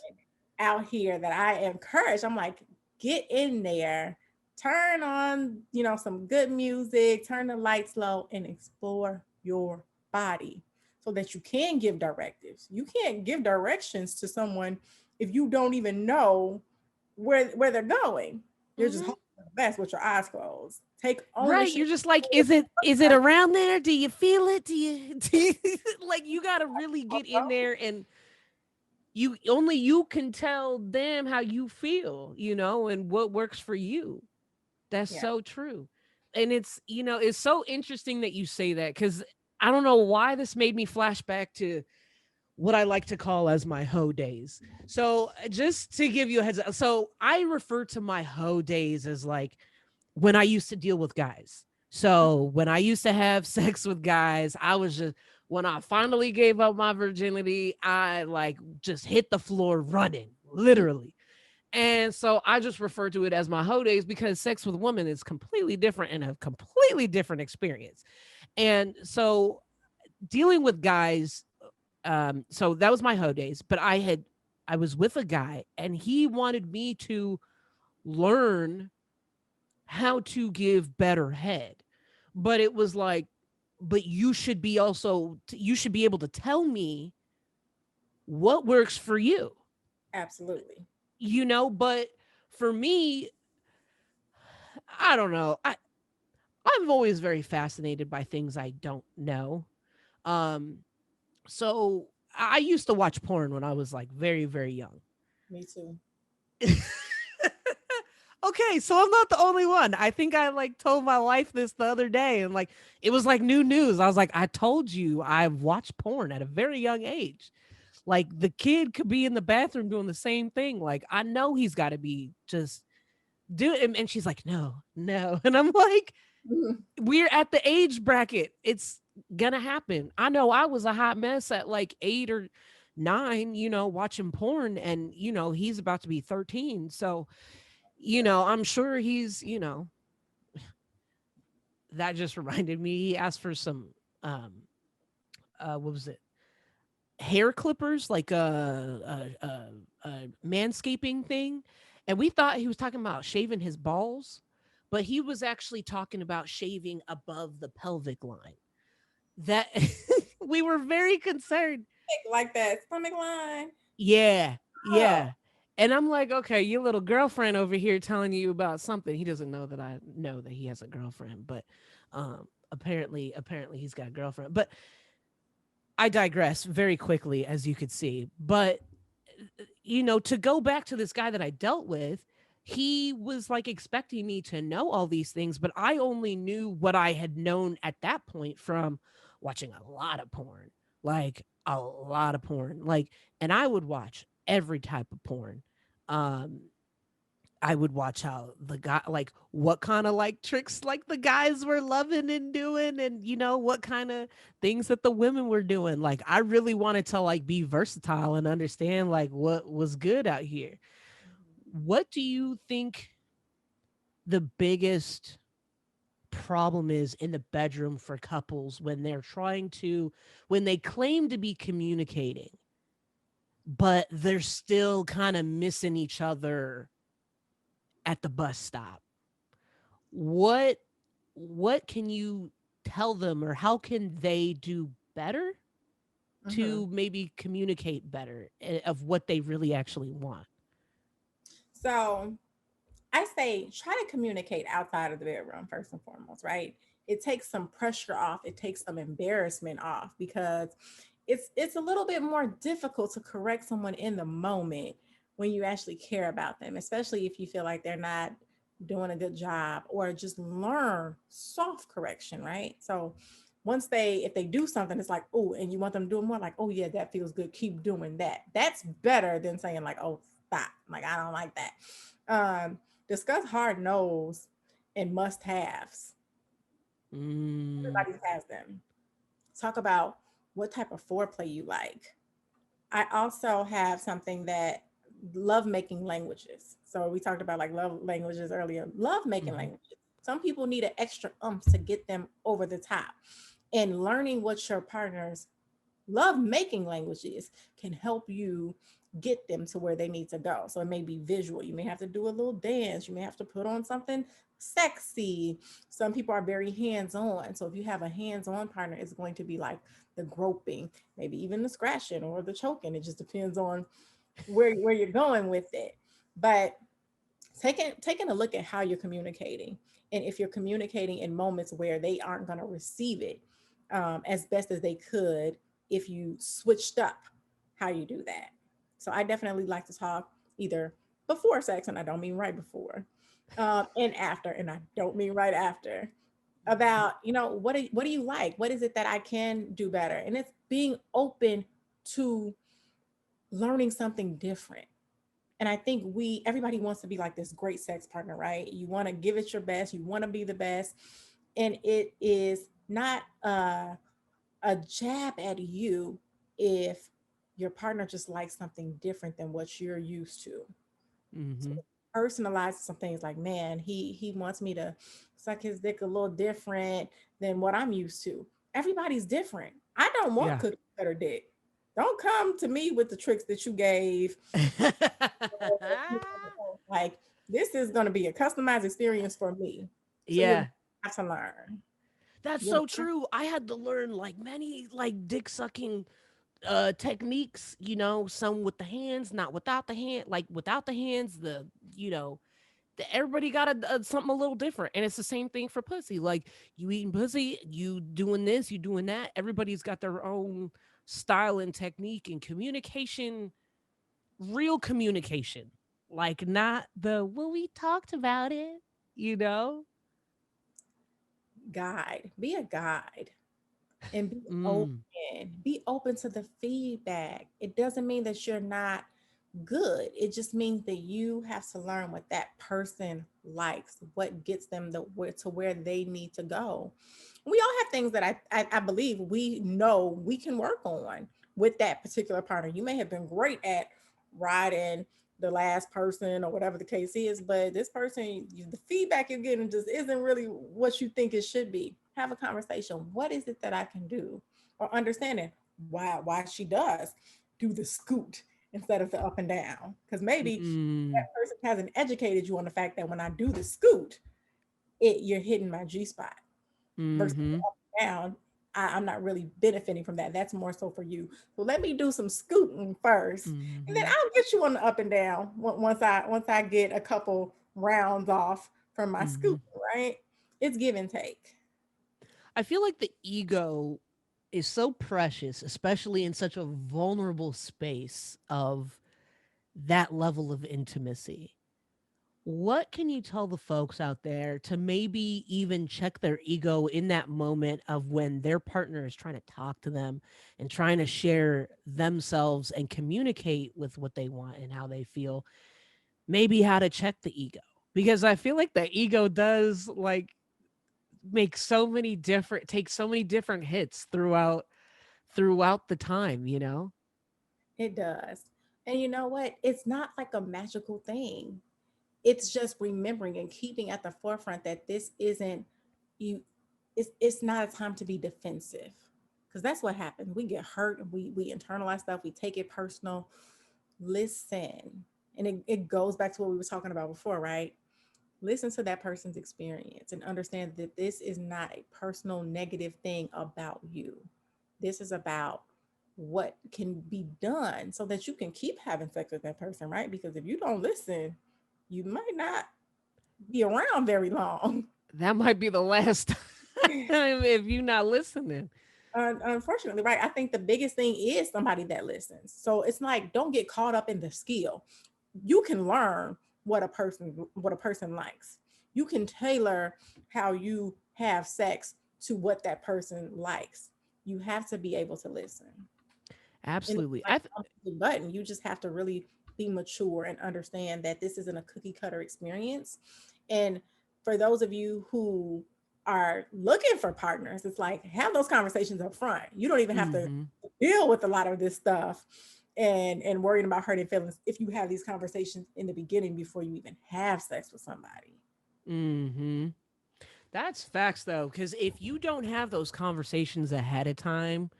out here that I encourage. I'm like, get in there, turn on, some good music, turn the lights low, and explore your body so that you can give directives. You can't give directions to someone if you don't even know where they're going. You're just Mm-hmm. hoping for the best with your eyes closed. Take Right, ownership. you're just like, is it around there? Do you feel it? Do you like you got to really get in there and you can tell them how you feel, and what works for you. That's Yeah. so true. And it's so interesting that you say that cuz I don't know why this made me flashback to what I like to call as my hoe days. So, just to give you a heads up. So, I refer to my hoe days as like when I used to deal with guys. So when I used to have sex with guys, I was just when I finally gave up my virginity, I like just hit the floor running, literally. And so I just refer to it as my hoe days because sex with women is completely different and a completely different experience. And so dealing with guys, so that was my hoe days, but I was with a guy and he wanted me to learn how to give better head. But it was like, but you should be also, you should be able to tell me what works for you, Absolutely. but for me, I don't know. I'm always very fascinated by things I don't know. Um, so I used to watch porn when I was like very, very young. Me too. Okay, so I'm not the only one. I think I like told my wife this the other day, and like it was like new news. I was like, I told you I watched porn at a very young age. Like the kid could be in the bathroom doing the same thing. Like I know he's got to be just do it. And she's like, no, no. And I'm like, Mhm. we're at the age bracket. It's gonna happen. I know I was a hot mess at like 8 or 9, watching porn, and he's about to be 13. So, I'm sure that just reminded me. He asked for some um what was it? Hair clippers, like a manscaping thing. And we thought he was talking about shaving his balls, but he was actually talking about shaving above the pelvic line. That we were very concerned. Like that stomach line. Yeah, Oh, yeah. And I'm like, okay, your little girlfriend over here telling you about something. He doesn't know that I know that he has a girlfriend, but apparently he's got a girlfriend. But I digress very quickly, as you could see. But to go back to this guy that I dealt with, he was like expecting me to know all these things, but I only knew what I had known at that point from watching a lot of porn, like a lot of porn. Like, and I would watch every type of porn. Um, I would watch how the guy, like what kind of like tricks like the guys were loving and doing, and what kind of things that the women were doing. Like I really wanted to like be versatile and understand like what was good out here. What do you think the biggest problem is in the bedroom for couples when when they claim to be communicating, but they're still kind of missing each other at the bus stop? what what can you tell them, or how can they do better mhm. to maybe communicate better of what they really actually want? So I say try to communicate outside of the bedroom first and foremost, right? It takes some pressure off, it takes some embarrassment off because it's a little bit more difficult to correct someone in the moment when you actually care about them, especially if you feel like they're not doing a good job, or just learn soft correction, right? So once if they do something, it's like, oh, and you want them to do it more, like, oh yeah, that feels good, keep doing that. That's better than saying like, oh, stop, like I don't like that. Discuss hard no's and must haves. Mm, Everybody has them. Talk about what type of foreplay you like. I also have something that love making languages. So we talked about like love languages earlier. Love making mhm. languages. Some people need an extra to get them over the top. And learning what your partner's love making languages can help you get them to where they need to go. So it may be visual. You may have to do a little dance. You may have to put on something sexy. Some people are very hands on. So if you have a hands on partner, it's going to be like the groping, maybe even the scratching or the choking. It just depends on where you're going with it. But taking a look at how you're communicating, and if you're communicating in moments where they aren't going to receive it as best as they could if you switched up how you do that. So I definitely like to talk either before sex, and I don't mean right before, and after, and I don't mean right after, about what do you like, what is it that I can do better, and it's being open to learning something different. And I think everybody wants to be like this great sex partner, right? You want to give it your best, you want to be the best. And it is not a jab at you if your partner just likes something different than what you're used to. So Mhm. personalize some things, like, man, he wants me to suck his dick a little different than what I'm used to. Everybody's different. I don't want Yeah. cookie cutter dick. Don't come to me with the tricks that you gave. Like This is going to be a customized experience for me. So you're going Yeah. to have to learn. That's You'll so true. I had to learn like many like dick sucking techniques, some with the hands, not without the hand, like without the hands, you know, everybody got something a little different. And it's the same thing for pussy. Like you eating pussy, you doing this, you doing that. Everybody's got their own style and technique and communication, real communication. Like not the well, we talked about it, you know? guide. Be a guide and be open. Mm. Be open to the feedback. It doesn't mean that you're not good. It just means that you have to learn what that person likes, what gets them to where they need to go. We all have things that I believe we know we can work on with that particular partner. You may have been great at riding the last person or whatever the case is, but this person, the feedback you're getting just isn't really what you think it should be. Have a conversation. What is it that I can do? Or understanding why she does do the scoot instead of the up and down. Because maybe Mm. that person hasn't educated you on the fact that when I do the scoot, you're hitting my G spot versus the Mhm. up and down. I'm not really benefiting from that. That's more so for you. So let me do some scooting first, and then Mhm. I'll get you on the up and down once I get a couple rounds off from my Mhm. scooting. Right? It's give and take. I feel like the ego is so precious, especially in such a vulnerable space of that level of intimacy. What can you tell the folks out there to maybe even check their ego in that moment of when their partner is trying to talk to them and trying to share themselves and communicate with what they want and how they feel? Maybe how to check the ego. Because I feel like the ego does like make so many different take so many different hits throughout the time, you know? It does. And you know what? It's not like a magical thing. It's just remembering and keeping at the forefront that this isn't you it's not a time to be defensive, because that's what happens. We get hurt and we internalize stuff, we take it personal. Listen, and it goes back to what we were talking about before, right? Listen to that person's experience and understand that this is not a personal negative thing about you. This is about what can be done so that you can keep having sex with that person, right? Because if you don't listen, you might not be around very long. That might be the last time if you're not listening. Unfortunately, right? I think the biggest thing is somebody that listens. So it's like, don't get caught up in the skill. You can learn what a person likes. You can tailor how you have sex to what that person likes. You have to be able to listen. And it's Absolutely. like a button. You just have to really be mature and understand that this isn't a cookie cutter experience. And for those of you who are looking for partners, it's like, have those conversations up front. You don't even have to Mhm. deal with a lot of this stuff and worrying about hurting feelings if you have these conversations in the beginning before you even have sex with somebody. Mhm. That's facts though, cuz if you don't have those conversations ahead of time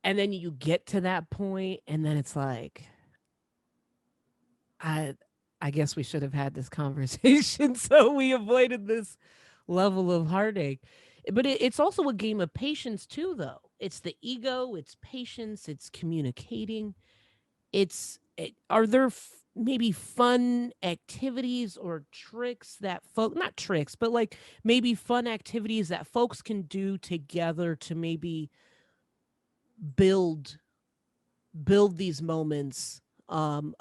and then you get to that point and then it's like I I guess we should have had this conversation so we avoided this level of heartache. But it's also a game of patience too though. It's the ego, it's patience, it's communicating. Are there maybe fun activities or tricks that folk not tricks, but like maybe fun activities that folks can do together to maybe build build these moments of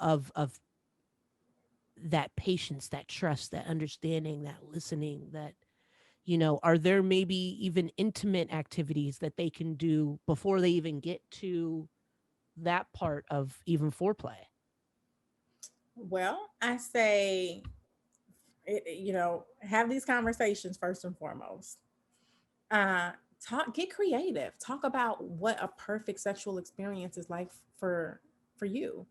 that patience, that trust, that understanding, that listening, that are there maybe even intimate activities that they can do before they even get to that part of even foreplay? Well, I say, have these conversations first and foremost. uh get creative, talk about what a perfect sexual experience is like for you.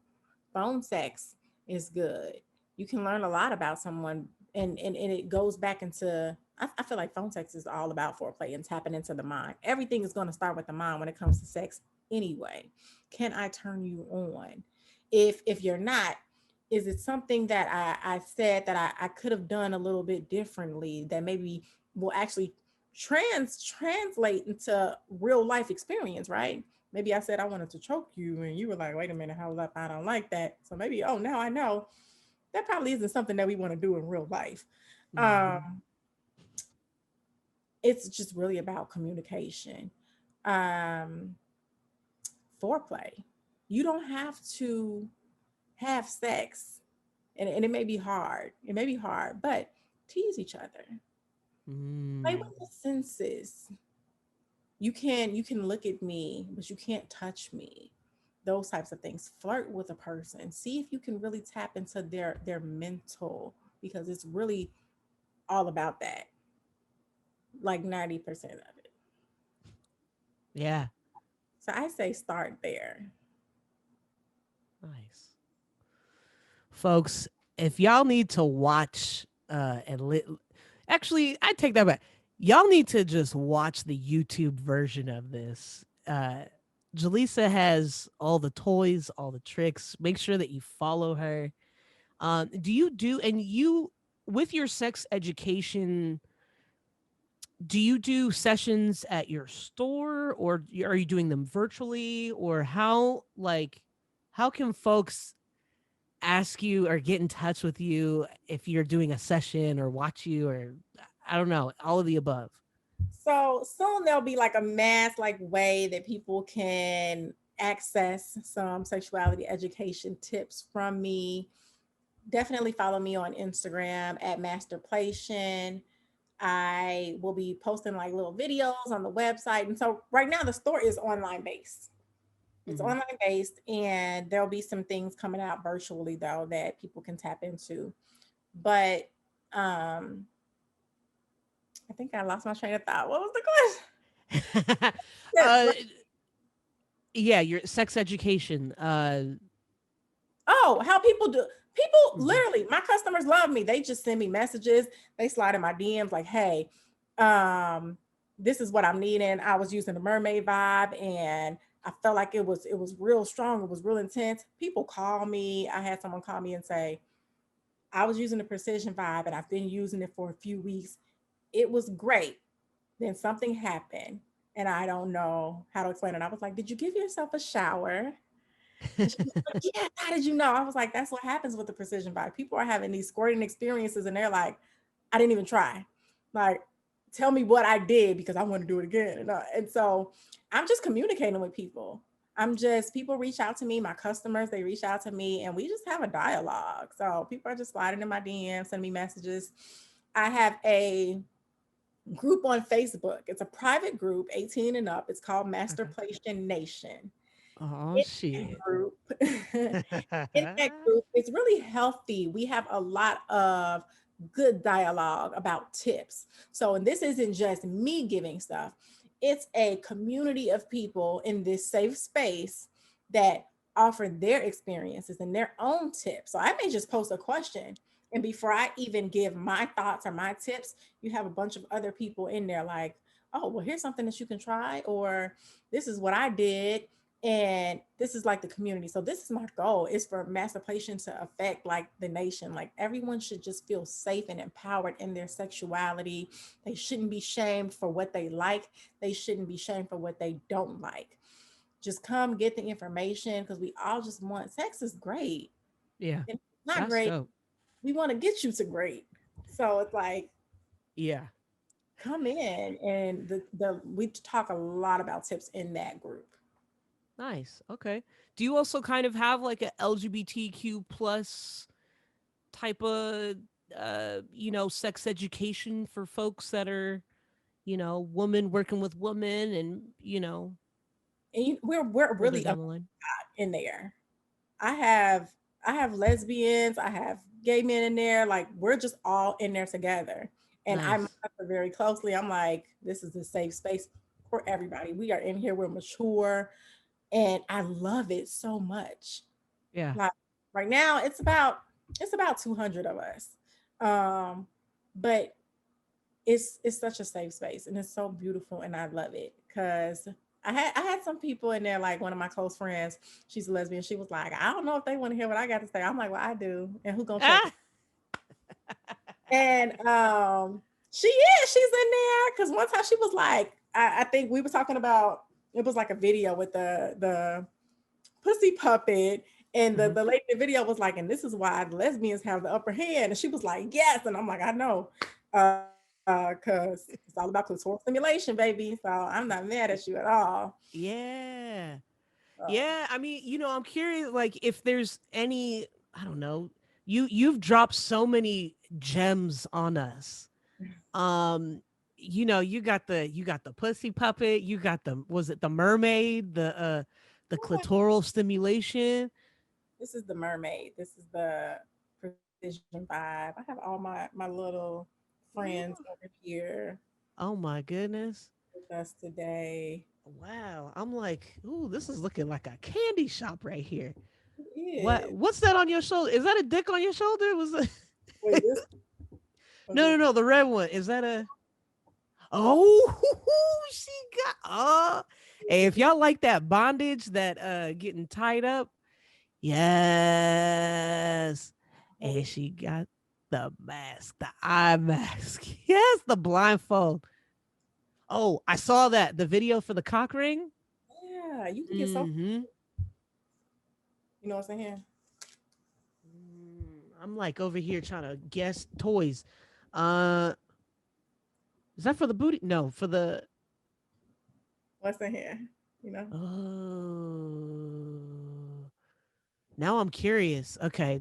Phone sex is good. You can learn a lot about someone, and it goes back into, I feel like phone sex is all about foreplay and tapping into the mind. Everything is going to start with the mind when it comes to sex anyway. Can I turn you on? If you're not, is it something that I said that I could have done a little bit differently that maybe will actually translate into real life experience, right? Maybe I said I wanted to choke you and you were like, wait a minute, hold up, I don't like that. So maybe, oh, now I know that probably isn't something that we want to do in real life. Mhm. Um, it's just really about communication. Um, Foreplay. You don't have to have sex, and it may be hard. It may be hard, but tease each other. Play with Mm. the senses. You can look at me, but you can't touch me. Those types of things. Flirt with a person. See if you can really tap into their mental, because it's really all about that. Like 90% of it. Yeah. So I say start there. Nice. Folks, if y'all need to watch actually, I take that back. Y'all need to just watch the YouTube version of this. Jalissa has all the toys, all the tricks. Make sure that you follow her. Do you do and you with your sex education, do you do sessions at your store, or are you doing them virtually, or how can folks ask you or get in touch with you if you're doing a session or watch you, or I don't know, all of the above? So soon there'll be like a mass like way that people can access some sexuality education tips from me. Definitely follow me on Instagram at Masterplaytion. I will be posting like little videos on the website. And so right now the store is online based. It's Mhm. online based, and there'll be some things coming out virtually though that people can tap into. But um I think I lost my train of thought. What was the question? Tips, uh right? yeah, your sex education. Oh, how people do. People Mhm. literally, my customers love me. They just send me messages. They slide in my DMs like, "Hey, um, this is what I'm needing. I was using the mermaid vibe, and I felt like it was real strong. It was real intense." People call me. I had someone call me and say, "I was using the precision vibe, and I've been using it for a few weeks. It was great. Then something happened, and I don't know how to explain it." I was like, "Did you give yourself a shower?" And she was like, "Yeah, how did you know?" I was like, "That's what happens with the precision bike. People are having these squirting experiences and they're like, I didn't even try. Like, tell me what I did because I want to do it again." And so I'm just communicating with people. People reach out to me, my customers, they reach out to me, and we just have a dialogue. So people are just sliding in my DMs, sending me messages. I have a group on Facebook. It's a private group, 18 and up. It's called Okay. Masterplation Nation. Oh In that shit. group, in that group, it's really healthy. We have a lot of good dialogue about tips. So, and this isn't just me giving stuff, it's a community of people in this safe space that offer their experiences and their own tips. So, I may just post a question. And before I even give my thoughts or my tips, you have a bunch of other people in there like, "Oh, well, here's something that you can try," or "This is what I did, and this is like the community." So this is my goal, is for masturbation to affect like the nation. Like everyone should just feel safe and empowered in their sexuality. They shouldn't be shamed for what they like. They shouldn't be shamed for what they don't like. Just come get the information, because we all just want, sex is great. Yeah, And if it's not that's great, dope. we want to get you to great. So it's like, Yeah. come in, and the we talk a lot about tips in that group. Nice. Okay. Do you also kind of have like a LGBTQ plus type of sex education for folks that are, women working with women and, And we're further really down the line? in there. I have I have lesbians, I have gay men in there. Like we're just all in there together. And I Nice. monitor very closely. I'm like, this is a safe space for everybody. We are in here, we're mature, and I love it so much. Yeah. Like right now, it's about 200 of us. Um, but it's such a safe space, and it's so beautiful, and I love it because I had some people in there, like one of my close friends, she's a lesbian. She was like, I don't know if they want to hear what I got to say. I'm like, well, I do. And who gonna check? Ah, And she's in there because one time she was like, I think we were talking about, it was like a video with the pussy puppet, and mhm. the lady in the video was like, and this is why the lesbians have the upper hand. And she was like, yes. And I'm like, I know. Because it's all about clitoral stimulation, baby. So I'm not mad at you at all. Yeah. So, Yeah, I mean, I'm curious like if there's any, I don't know, you've dropped so many gems on us. Um you got the pussy puppet, you got the, was it the mermaid, the clitoral stimulation. this is the mermaid. This is the precision vibe. I have all my little friends Ooh. over here Oh my goodness. with us today. Wow. I'm like, ooh, this is looking like a candy shop right here. It What is. what's that on your shoulder? Is that a dick on your shoulder? Wait, this was No, no, this. no, the red one. Is that a, oh, she got, hey, if y'all like that bondage, that getting tied up, yes. And she got the mask, the eye mask. Yes, the blindfold. Oh, I saw that. The video for the cock ring. Yeah, you can get so. Mm-hmm. You know what I'm saying? I'm like over here trying to guess toys. Uh, is that for the booty? No, for the, What's in here? You know. oh. Now I'm curious. Okay.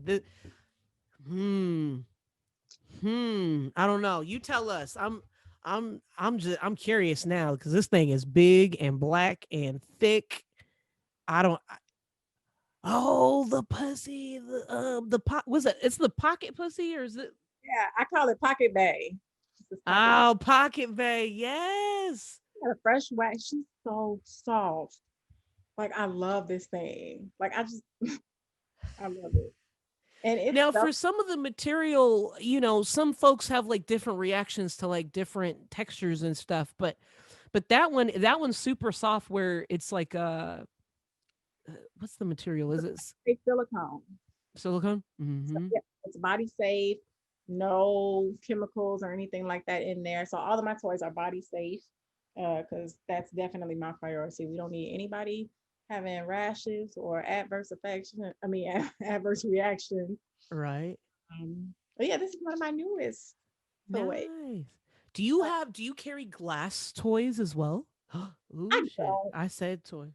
Hmm. I don't know. You tell us. I'm curious now because this thing is big and black and thick. I don't. Oh, the pussy. Was it? It's the pocket pussy, or is it? Yeah, I call it pocket bay. This is pocket bay. Oh, pocket bay. Yes. Got a fresh wax. She's so soft. Like I love this thing. Like I just I love it. And it's Now, so for some of the material, some folks have like different reactions to like different textures and stuff, but that one's super soft where it's like what's the material? Is it it's silicone. silicone? So Mm-hmm. yeah, it's body safe, no chemicals or anything like that in there. So all of my toys are body safe. Because that's definitely my priority. We don't need anybody having rashes or adverse effects. I mean, adverse reactions. Right. But yeah, this is one of my newest toys. Nice. Do you carry glass toys as well? I Ooh, shit. don't. I said toy.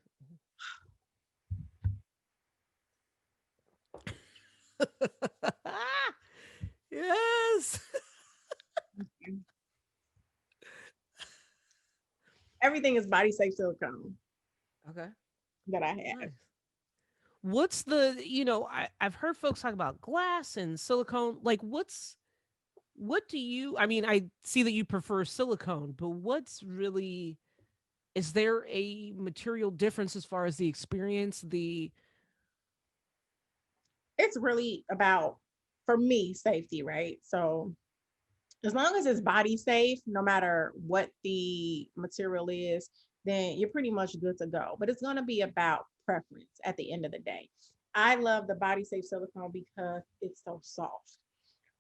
Yes. Everything is body safe silicone Okay. that I have. Nice. What's the, I've heard folks talk about glass and silicone. Like what do you, I mean, I see that you prefer silicone, but what's really, is there a material difference as far as the experience, the, It's really about, for me, safety, right? So as long as it's body safe, no matter what the material is, then you're pretty much good to go. But it's going to be about preference at the end of the day. I love the body safe silicone because it's so soft.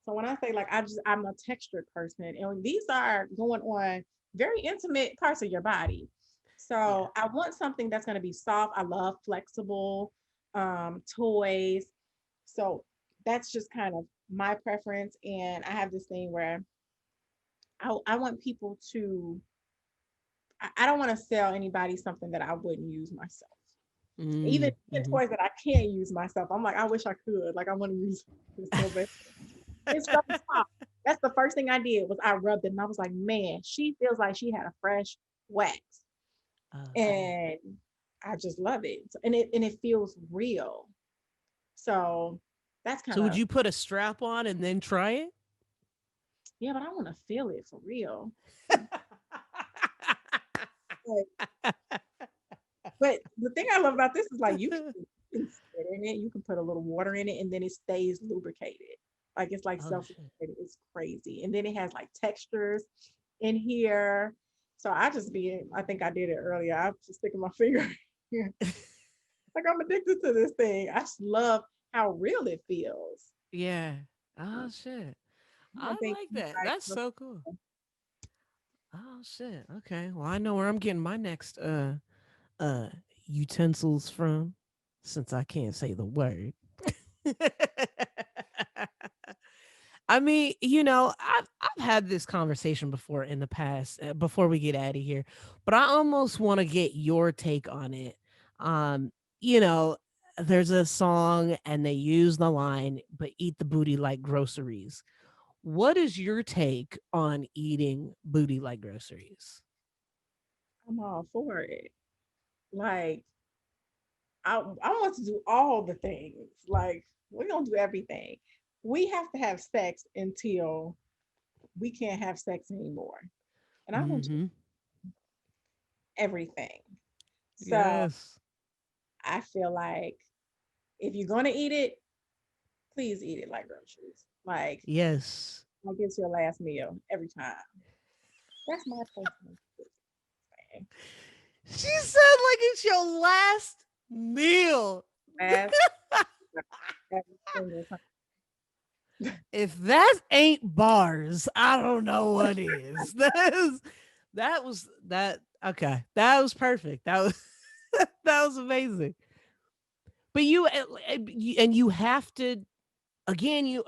So when I say like I'm a textured person, and these are going on very intimate parts of your body. yeah. So I want something that's going to be soft. I love flexible toys. So that's just kind of my preference. And I have this thing where I want people to, I don't want to sell anybody something that I wouldn't use myself. Even Mm-hmm. toys that I can't use myself. I'm like, I wish I could. Like I want to use this so bad. It's so soft. That's the first thing I did was I rubbed it and I was like, man, she feels like she had a fresh wax. Okay. And I just love it. And it feels real. So that's kind So would of, you put a strap on and then try it? yeah, but I want to feel it for real. Like, but the thing I love about this is like you can sit in it, you can put a little water in it, and then it stays lubricated. Like it's like Oh self shit. lubricated. It's crazy. And then it has like textures in here. So I think I did it earlier. I'm just sticking my finger here. Like I'm addicted to this thing. I just love how real it feels. Yeah. Oh shit. I I think like that. That's so cool. Oh shit. Okay. Well, I know where I'm getting my next uh utensils from since I can't say the word. I mean, I've had this conversation before in the past before we get out of here, but I almost want to get your take on it. Um, you know, there's a song and they use the line, but eat the booty like groceries. What is your take on eating booty like groceries? I'm all for it. Like I want to do all the things. Like we're gonna do everything. We have to have sex until we can't have sex anymore. And I'm gonna do Mhm. everything. So Yes. I feel like if you're gonna eat it, please eat it like groceries. Yes. Like it's your last meal every time. That's my personal thing. She said like it's your last meal. Last every single time. If that ain't bars, I don't know what is. That okay. That was perfect. That was that was amazing. But and you have to again, you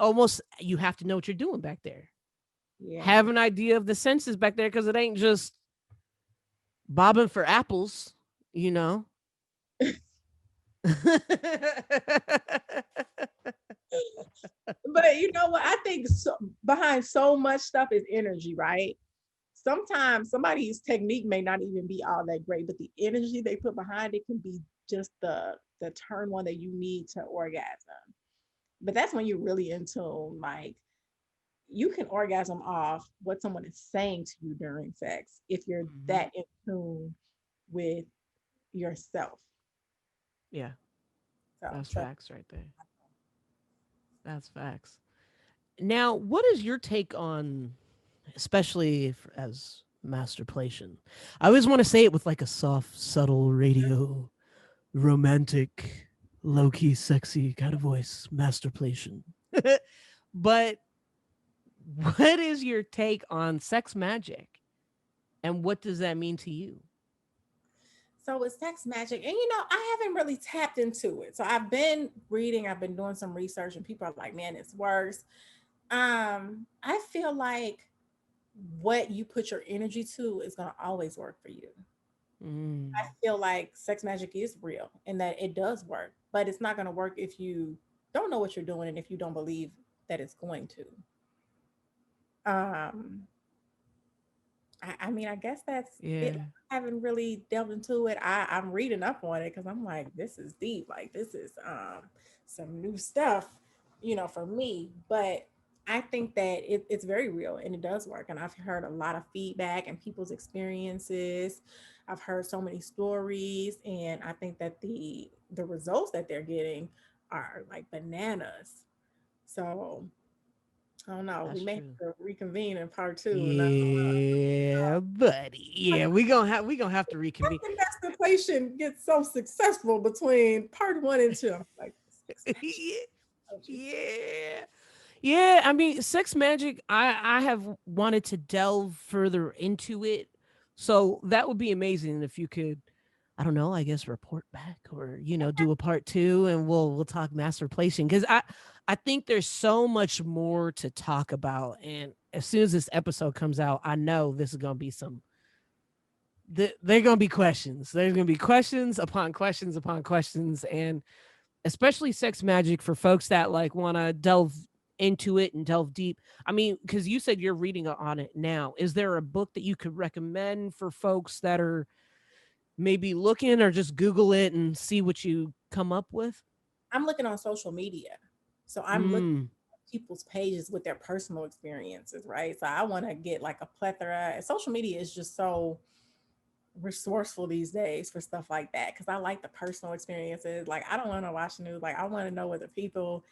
have to know what you're doing back there. Yeah. Have an idea of the senses back there because it ain't just bobbing for apples, you know. But you know what? I think behind so much stuff is energy, right? Sometimes somebody's technique may not even be all that great, but the energy they put behind it can be just the turn one that you need to orgasm. But that's when you're really in tune. Like you can orgasm off what someone is saying to you during sex if you're Mhm. that in tune with yourself. Yeah, So that's trust. facts right there. That's facts. Now, what is your take on, especially as masturbation? I always want to say it with like a soft, subtle radio, romantic, low key, sexy kind of voice, masturbation. But what is your take on sex magic, and what does that mean to you? So it's sex magic. And I haven't really tapped into it. So I've been reading, I've been doing some research, and people are like, man, it's worse. I feel like what you put your energy to is gonna always work for you. I Mm, feel like sex magic is real and that it does work, but it's not gonna work if you don't know what you're doing and if you don't believe that it's going to. Um, I mean, I guess that's it. yeah, I haven't really delved into it. I'm reading up on it because I'm like, this is deep. Like this is some new stuff, for me. But I think that it's very real and it does work. And I've heard a lot of feedback and people's experiences. I've heard so many stories, and I think that the results that they're getting are like bananas. So I don't know. We that's may have true. to reconvene in part two, and Yeah, buddy. Yeah, we gonna have to reconvene. the masturbation gets so successful between part one and two. I'm like, sex magic. Yeah. Don't you? Yeah. Yeah, I mean, sex magic, I have wanted to delve further into it. So that would be amazing if you could, I don't know, I guess report back or, do a part 2 and we'll talk masturbation cuz I think there's so much more to talk about, and as soon as this episode comes out, I know this is going to be they're going to be questions. There's going to be questions upon questions, and especially sex magic for folks that like want to delve into it and delve deep. I mean, because you said you're reading on it now. Is there a book that you could recommend for folks that are maybe looking, or just Google it and see what you come up with? I'm looking on social media. So I'm looking Mm, at people's pages with their personal experiences, right? So I want to get like a plethora. And social media is just so resourceful these days for stuff like that because I like the personal experiences. Like I don't want to watch the news. Like I want to know what the people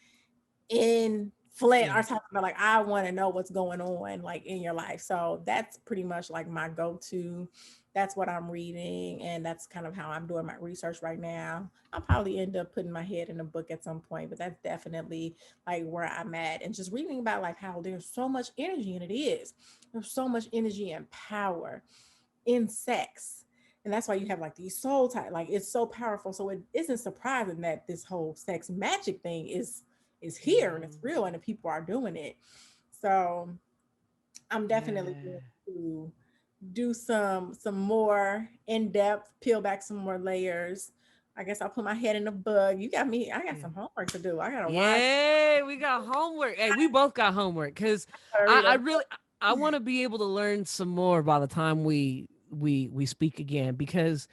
in Flint Yeah. are talking about like I want to know what's going on like in your life. So that's pretty much like my go-to. That's what I'm reading, and that's kind of how I'm doing my research right now. I'll probably end up putting my head in a book at some point, but that's definitely like where I'm at. And just reading about like how there's so much energy, and it is. There's so much energy and power in sex. And that's why you have like these soul type, like it's so powerful. So it isn't surprising that this whole sex magic thing is here and it's Mhm. real and the people are doing it. So I'm definitely going Yeah. to do some more in depth, peel back some more layers. I guess I'll put my head in a bug. You got me. I got Yeah. some homework to do. I gotta watch. Yeah, we got homework. Hey, we both got homework because I gotta I, read I a really I want to be able to learn some more by the time we speak again because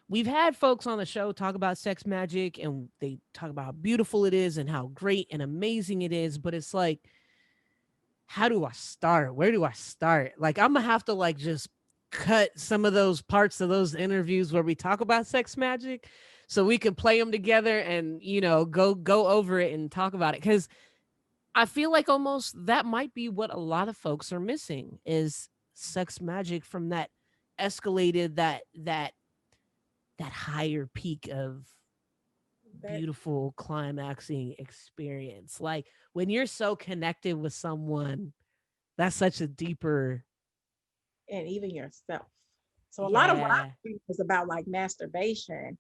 we've had folks on the show talk about sex magic and they talk about how beautiful it is and how great and amazing it is, but it's like how do I start? Where do I start? Like I'm gonna have to like just cut some of those parts of those interviews where we talk about sex magic so we can play them together and go over it and talk about it cuz I feel like almost that might be what a lot of folks are missing is sex magic from that escalated that higher peak of that beautiful climaxing experience. Like when you're so connected with someone, that's such a deeper and even yourself. So a lot of what I yeah. read is about like masturbation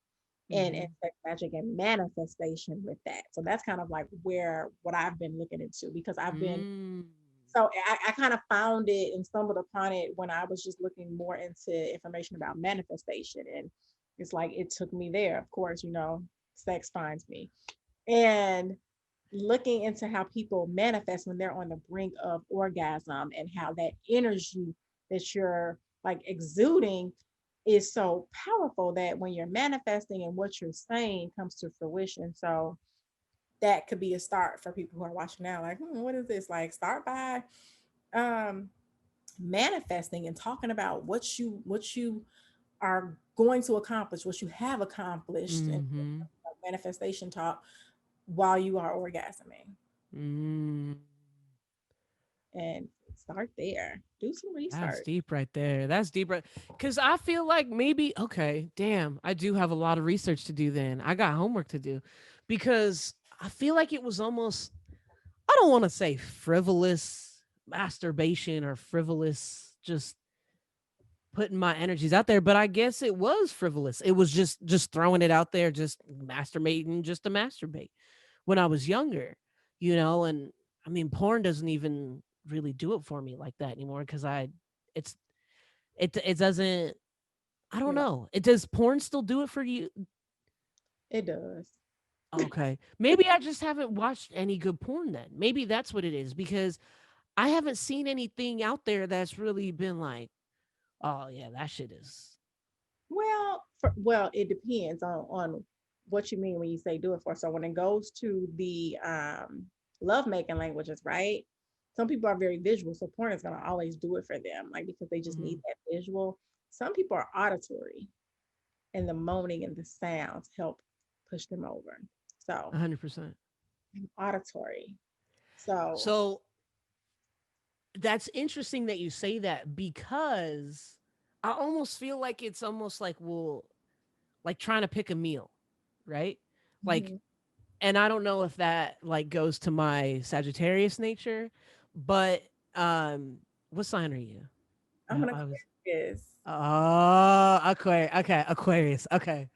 and Mhm. sex magic and manifestation with that. So that's kind of like where what I've been looking into because I've been Mm. so I kind of found it and stumbled upon it when I was just looking more into information about manifestation. And it's like it took me there. Of course, sex finds me. And looking into how people manifest when they're on the brink of orgasm and how that energy that you're like exuding is so powerful that when you're manifesting and what you're saying comes to fruition. So that could be a start for people who are watching now like what is this, like start by um manifesting and talking about what you are going to accomplish, what you have accomplished, and Mhm. manifestation talk while you are orgasming. Mm. And start there. Do some That's research. deep right there. That's deep right cuz I feel like maybe okay, damn, I do have a lot of research to do then. I got homework to do because I feel like it was almost I don't want to say frivolous masturbation or frivolous just putting my energies out there, but I guess it was frivolous. It was just throwing it out there, just masturbating just to masturbate when I was younger, and I mean porn doesn't even really do it for me like that anymore because it's it doesn't I don't You know, know. It does porn still do it for you? it does. Okay. Maybe I just haven't watched any good porn then. Maybe that's what it is because I haven't seen anything out there that's really been like, oh yeah, that shit is. Well, it depends on what you mean when you say do it for. So when it goes to the love making languages, right? Some people are very visual, so porn is gonna always do it for them, like because they just need Mhm. that visual. Some people are auditory, and the moaning and the sounds help push them over. So 100%. I'm auditory. So So that's interesting that you say that because I almost feel like it's almost like well, like trying to pick a meal, right? Like, mhm. and I don't know if that like goes to my Sagittarius nature, but what sign are you? I'm an I was Aquarius. Aquarius. Okay, Aquarius. Okay.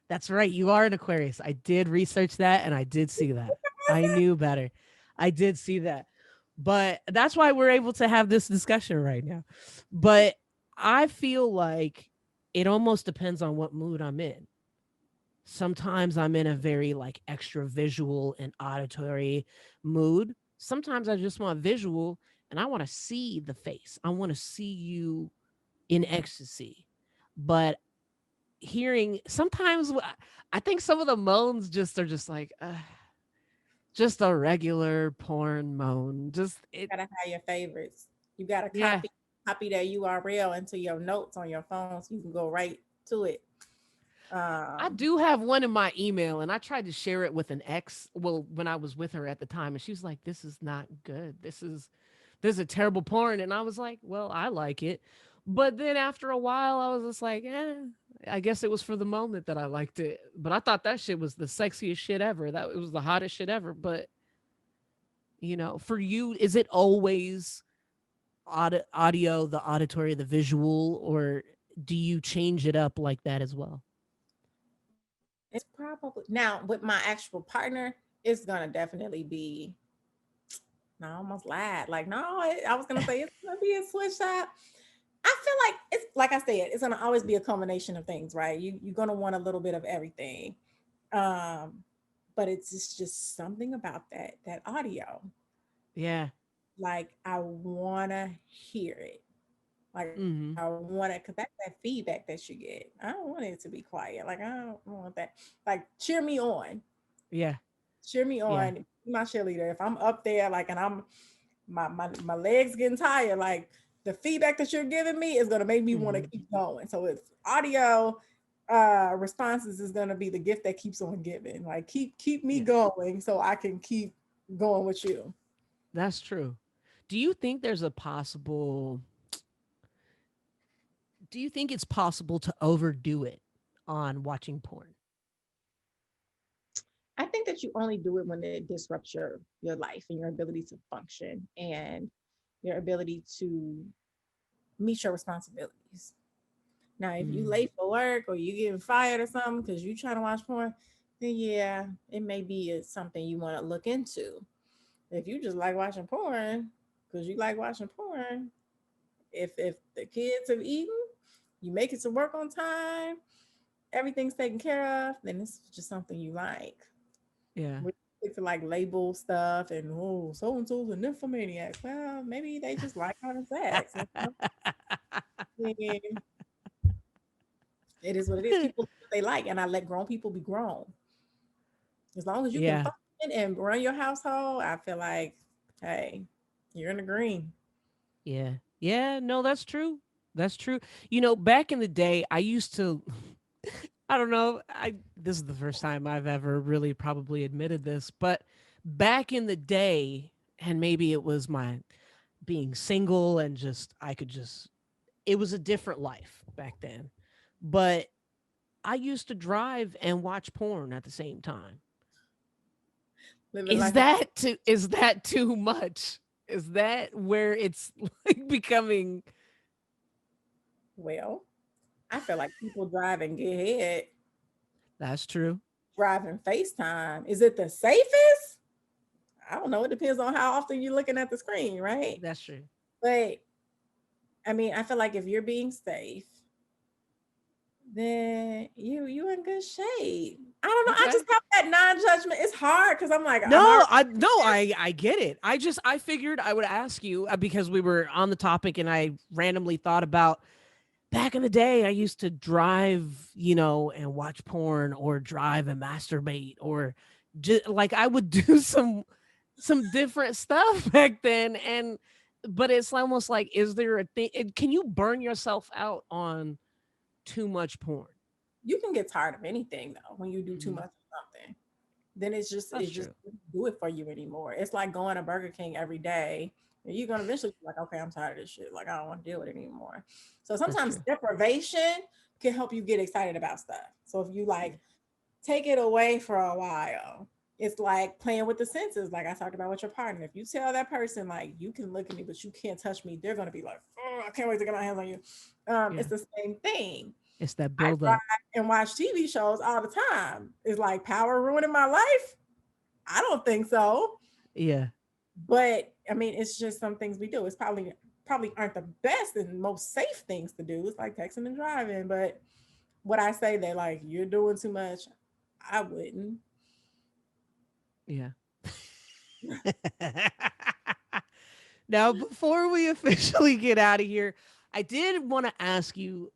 That's right. You are an Aquarius. I did research that and I did see that. I knew better. I did see that. But that's why we're able to have this discussion right now. But I feel like it almost depends on what mood I'm in. Sometimes I'm in a very like extra visual and auditory mood. Sometimes I just want visual and I want to see the face. I want to see you in ecstasy. But hearing sometimes I think some of the moans just are just like just a regular porn moan. Just it Gotta have your favorites. You gotta yeah. copy that URL into your notes on your phone so you can go right to it. I Um, do have one in my email, and I tried to share it with an ex. Well, when I was with her at the time, and she was like, "This is not good. This is a terrible porn." And I was like, "Well, I like it," but then after a while, I was just like, I guess it was for the moment that I liked it. But I thought that shit was the sexiest shit ever. That it was the hottest shit ever. But for you, is it always audio, the auditory, the visual, or do you change it up like that as well? it's probably now with my actual partner, it's gonna definitely be. No, I almost lied. Like, no, I was gonna say it's gonna be a switch up. I feel like it's like I said, it's gonna always be a combination of things, right? You're gonna want a little bit of everything. Um, but it's just something about that audio. Yeah. Like I wanna hear it. Like I Mm-hmm. want it because that's that feedback that you get. I don't want it to be quiet. Like I don't want that. Like Yeah. cheer me Yeah. on, be my cheerleader. If I'm up there, like, and I'm my legs getting tired, like the feedback that you're giving me is gonna make me want to Mm-hmm. keep going. So it's audio responses is gonna be the gift that keeps on giving. Like keep me Yeah. going so I can keep going with you. That's true. Do you think there's a possible do you think it's possible to overdo it on watching porn? I think that you only do it when it disrupts your life and your ability to function and your ability to meet your responsibilities. Now, if you Mm, late for work or you getting fired or something because you trying to watch porn, then yeah, it may be something you want to look into. If you just like watching porn because you like watching porn, if the kids have eaten, you make it to work on time, everything's taken care of, then it's just something you like. yeah. We like to like label stuff and oh, so and so's a nymphomaniac. Well, maybe they just like having sex. And it is what it is. People do what they like, and I let grown people be grown. As long as you can Yeah. function and run your household, I feel like, hey, you're in the green. Yeah. Yeah, no, that's true. That's true. Back in the day, I used to I don't know, I this is the first time I've ever really probably admitted this, but back in the day, and maybe it was my being single and just I could just it was a different life back then. But I used to drive and watch porn at the same time. Living Is life on that too much? Is that where it's like becoming well. I feel like people drive and get head, That's true. driving FaceTime. Is it the safest? I don't know. It depends on how often you're looking at the screen, right? That's true. But I mean, I feel like if you're being safe, then you in good shape. I don't know. I Okay. just have that non-judgment. It's hard because I'm like, No, I'm already I get it. I figured I would ask you because we were on the topic and I randomly thought about back in the day I used to drive, and watch porn or drive and masturbate or just like I would do some different stuff back then but it's almost like is there a thing can you burn yourself out on too much porn? you can get tired of anything though when you do too Mhm. much of something. Then That's it's just true. doesn't do it for you anymore. It's like going to Burger King every day. And you're gonna eventually be like, okay, I'm tired of this shit. Like I don't want to deal with it anymore. So That's sometimes true. deprivation can help you get excited about stuff. So if you Yeah. like take it away for a while, it's like playing with the senses, like I talked about with your partner. If you tell that person like you can look at me, but you can't touch me, they're gonna be like, oh, I can't wait to get my hands on you. It's Yeah. the same thing. It's that I build drive up. and watch TV shows all the time. Is like power ruining my life? I don't think so. Yeah. But I mean, it's just some things we do. It's probably aren't the best and most safe things to do. It's like texting and driving. But what I say that like you're doing too much, I wouldn't. Yeah. Now, before we officially get out of here, I did want to ask you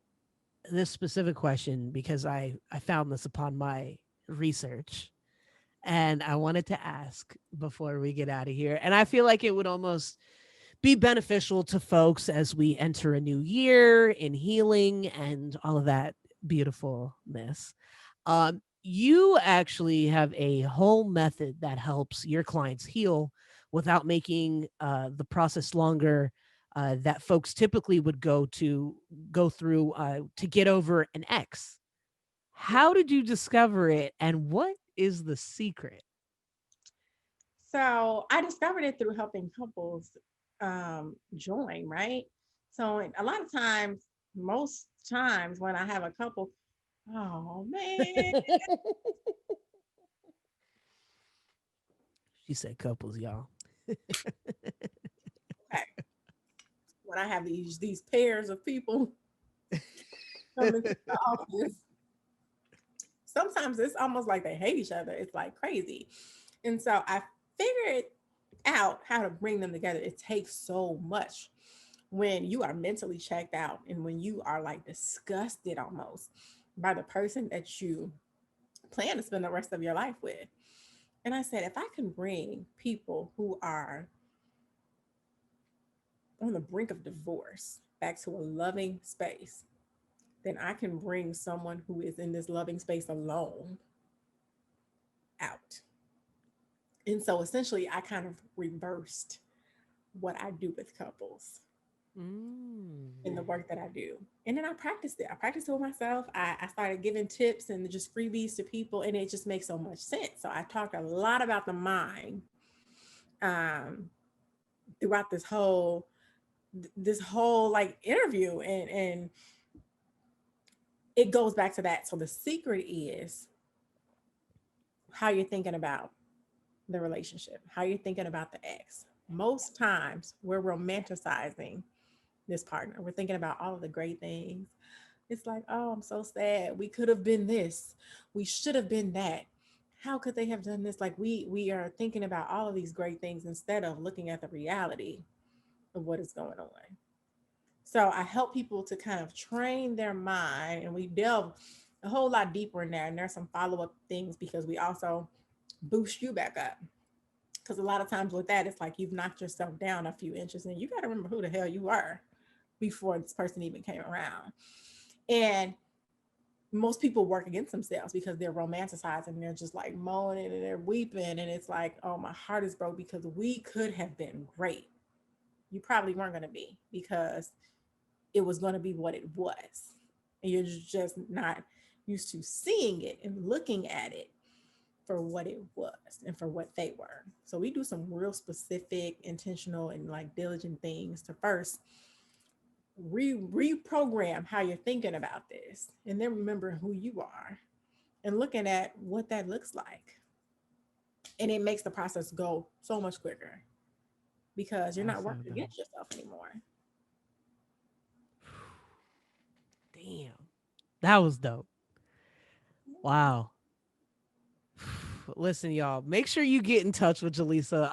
this specific question because I found this upon my research and I wanted to ask before we get out of here. And I feel like it would almost be beneficial to folks as we enter a new year in healing and all of that beautifulness. You actually have a whole method that helps your clients heal without making the process longer that folks typically would go through to get over an ex. How did you discover it, and what is the secret? So I discovered it through helping couples join, right? So a lot of times, most times when I have a couple, oh man, She said couples, y'all. okay, when I have these pairs of people coming to the office, sometimes it's almost like they hate each other. It's like crazy. And so I figured out how to bring them together. It takes so much when you are mentally checked out and when you are like disgusted almost by the person that you plan to spend the rest of your life with. And I said, if I can bring people who are on the brink of divorce back to a loving space, then I can bring someone who is in this loving space alone out. And so essentially, I kind of reversed what I do with couples in the Mm. work that I do. And then I practiced it. I practiced it with myself. I started giving tips and just freebies to people, and it just makes so much sense. So I talked a lot about the mind um, throughout this whole like interview, and it goes back to that. So the secret is how you're thinking about the relationship, how you're thinking about the ex. Most times we're romanticizing this partner. We're thinking about all of the great things. It's like, oh, I'm so sad. We could have been this. We should have been that. How could they have done this? Like we are thinking about all of these great things instead of looking at the reality of what is going on. So I help people to kind of train their mind, and we delve a whole lot deeper in there. And there's some follow-up things because we also boost you back up. Because a lot of times with that, it's like you've knocked yourself down a few inches and you got to remember who the hell you were before this person even came around. And most people work against themselves because they're romanticizing and they're just like moaning and they're weeping. And it's like, oh, my heart is broke because we could have been great. You probably weren't going to be because it was going to be what it was. And you're just not used to seeing it and looking at it for what it was and for what they were. So we do some real specific, intentional, and like diligent things to first reprogram how you're thinking about this, and then remember who you are and looking at what that looks like. And it makes the process go so much quicker because you're That's not so working dope. against yourself anymore. Damn. That was dope. Wow. Listen, y'all, make sure you get in touch with Jalissa.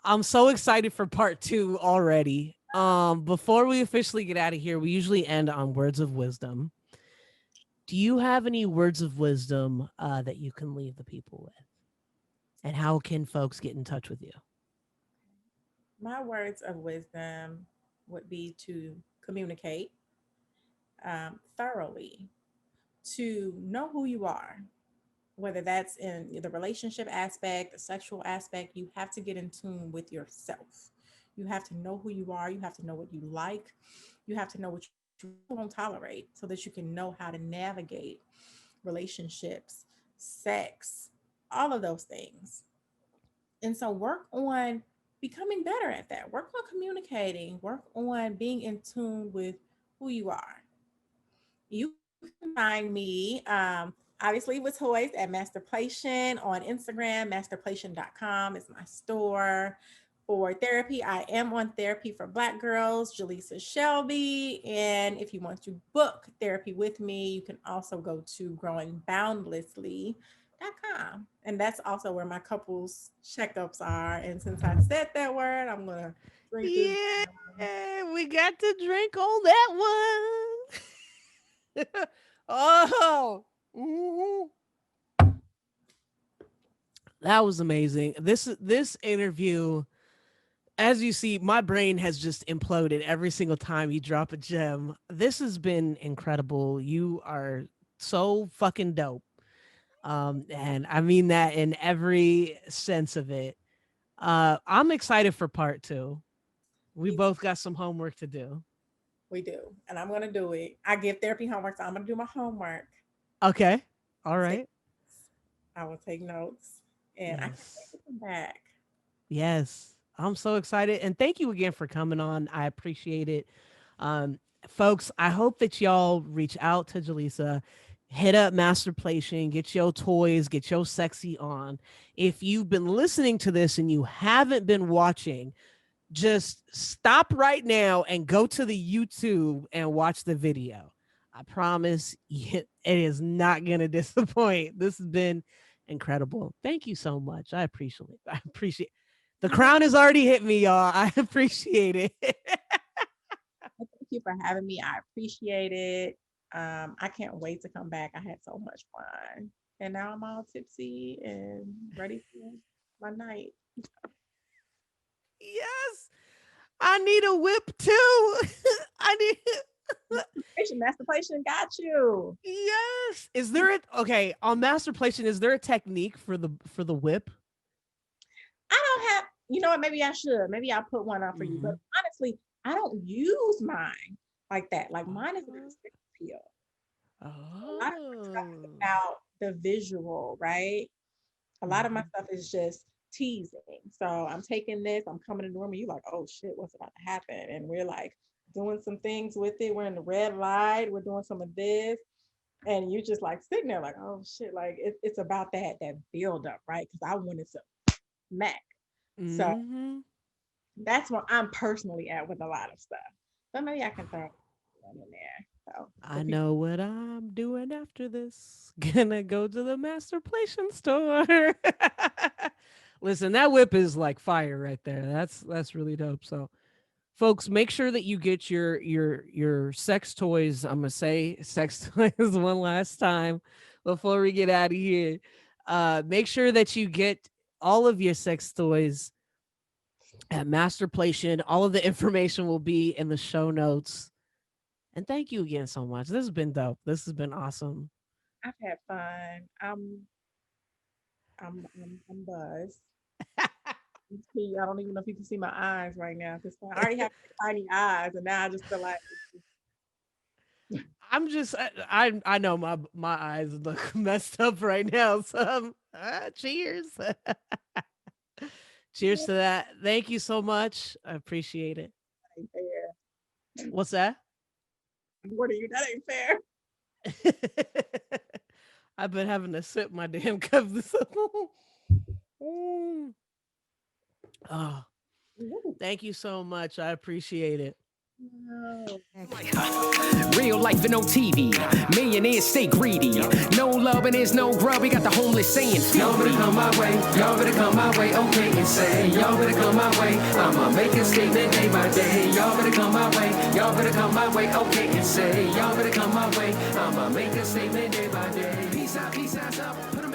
I'm so excited for part 2 already. Before we officially get out of here, we usually end on words of wisdom. Do you have any words of wisdom that you can leave the people with? And how can folks get in touch with you? My words of wisdom would be to communicate thoroughly, to know who you are, whether that's in the relationship aspect, the sexual aspect. You have to get in tune with yourself. You have to know who you are. You have to know what you like. You have to know what you won't tolerate so that you can know how to navigate relationships, sex, all of those things. And so work on becoming better at that. Work on communicating, work on being in tune with who you are. You can find me obviously with toys at Masterplation on Instagram. Masterplation.com is my store. For therapy, I am on Therapy for Black Girls, Jalissa Shelby. And if you want to book therapy with me, you can also go to growingboundlessly.com. And that's also where my couples checkups are. And since I said that word, I'm going to drink this. Yeah, we got to drink on that one. Oh, mhm. That was amazing. This interview As you see, my brain has just imploded every single time you drop a gem. This has been incredible. You are so fucking dope. And I mean that in every sense of it. I'm excited for part two. We both got some homework to do. We do. And I'm gonna do it. I give therapy homework, so I'm gonna do my homework. Okay. All Take- right. I will take notes. And I can't Yes. wait to come back. Yes. I'm so excited. And thank you again for coming on. I appreciate it. Um, Folks, I hope that y'all reach out to Jalissa, hit up Masterplaytion, get your toys, get your sexy on. If you've been listening to this and you haven't been watching, just stop right now and go to the YouTube and watch the video. I promise it is not going to disappoint. This has been incredible. Thank you so much. I appreciate it. I appreciate the crown has already hit me, y'all. I appreciate it. Thank you for having me. I appreciate it. I can't wait to come back. I had so much fun. And now I'm all tipsy and ready for my night. Yes. I need a whip too. I need Masterplaytion got you. yes. Is there a okay on Masterplaytion? Is there a technique for the whip? I don't have, you know what? Maybe I should. Maybe I'll put one up for you. But honestly, I don't use mine like that. Like mine is a stick peel. A lot of my stuff is about the visual, right? A lot of my stuff is just teasing. So I'm taking this, I'm coming in the room, and you're like, oh shit, what's about to happen? And we're like doing some things with it. We're in the red light, we're doing some of this. And you just like sitting there like, oh shit, like it's about that build up, right? Because I wanted to smack. So that's what I'm personally at with a lot of stuff. So maybe I can throw one in there. So I know what I'm doing after this. Gonna go to the Masterplaytion store. Listen, that whip is like fire right there. That's really dope. So, folks, make sure that you get your sex toys. I'm gonna say sex toys one last time before we get out of here. Make sure that you get all of your sex toys at Masterplaytion. All of the information will be in the show notes. And thank you again so much. This has been dope. This has been awesome. I've had fun. I'm buzzed. I don't even know if you can see my eyes right now at this point. I already have tiny eyes, and now I just feel like I'm just I know my eyes look messed up right now. So cheers. Cheers to that. Thank you so much. I appreciate it. that ain't fair. What's that? What are you? That ain't fair. I've been having to sip my damn cup. Oh, thank you so much. I appreciate it. Real life and no TV. Millionaires stay greedy. No love and there's no grub. We got the homeless saying, y'all better come my way. Y'all better come my way. Okay, and say, y'all better come my way. I'ma make a statement day by day. Y'all better come my way. Y'all better come my way. Okay, and say, y'all better come my way. I'ma make a statement day by day. Peace out, peace out.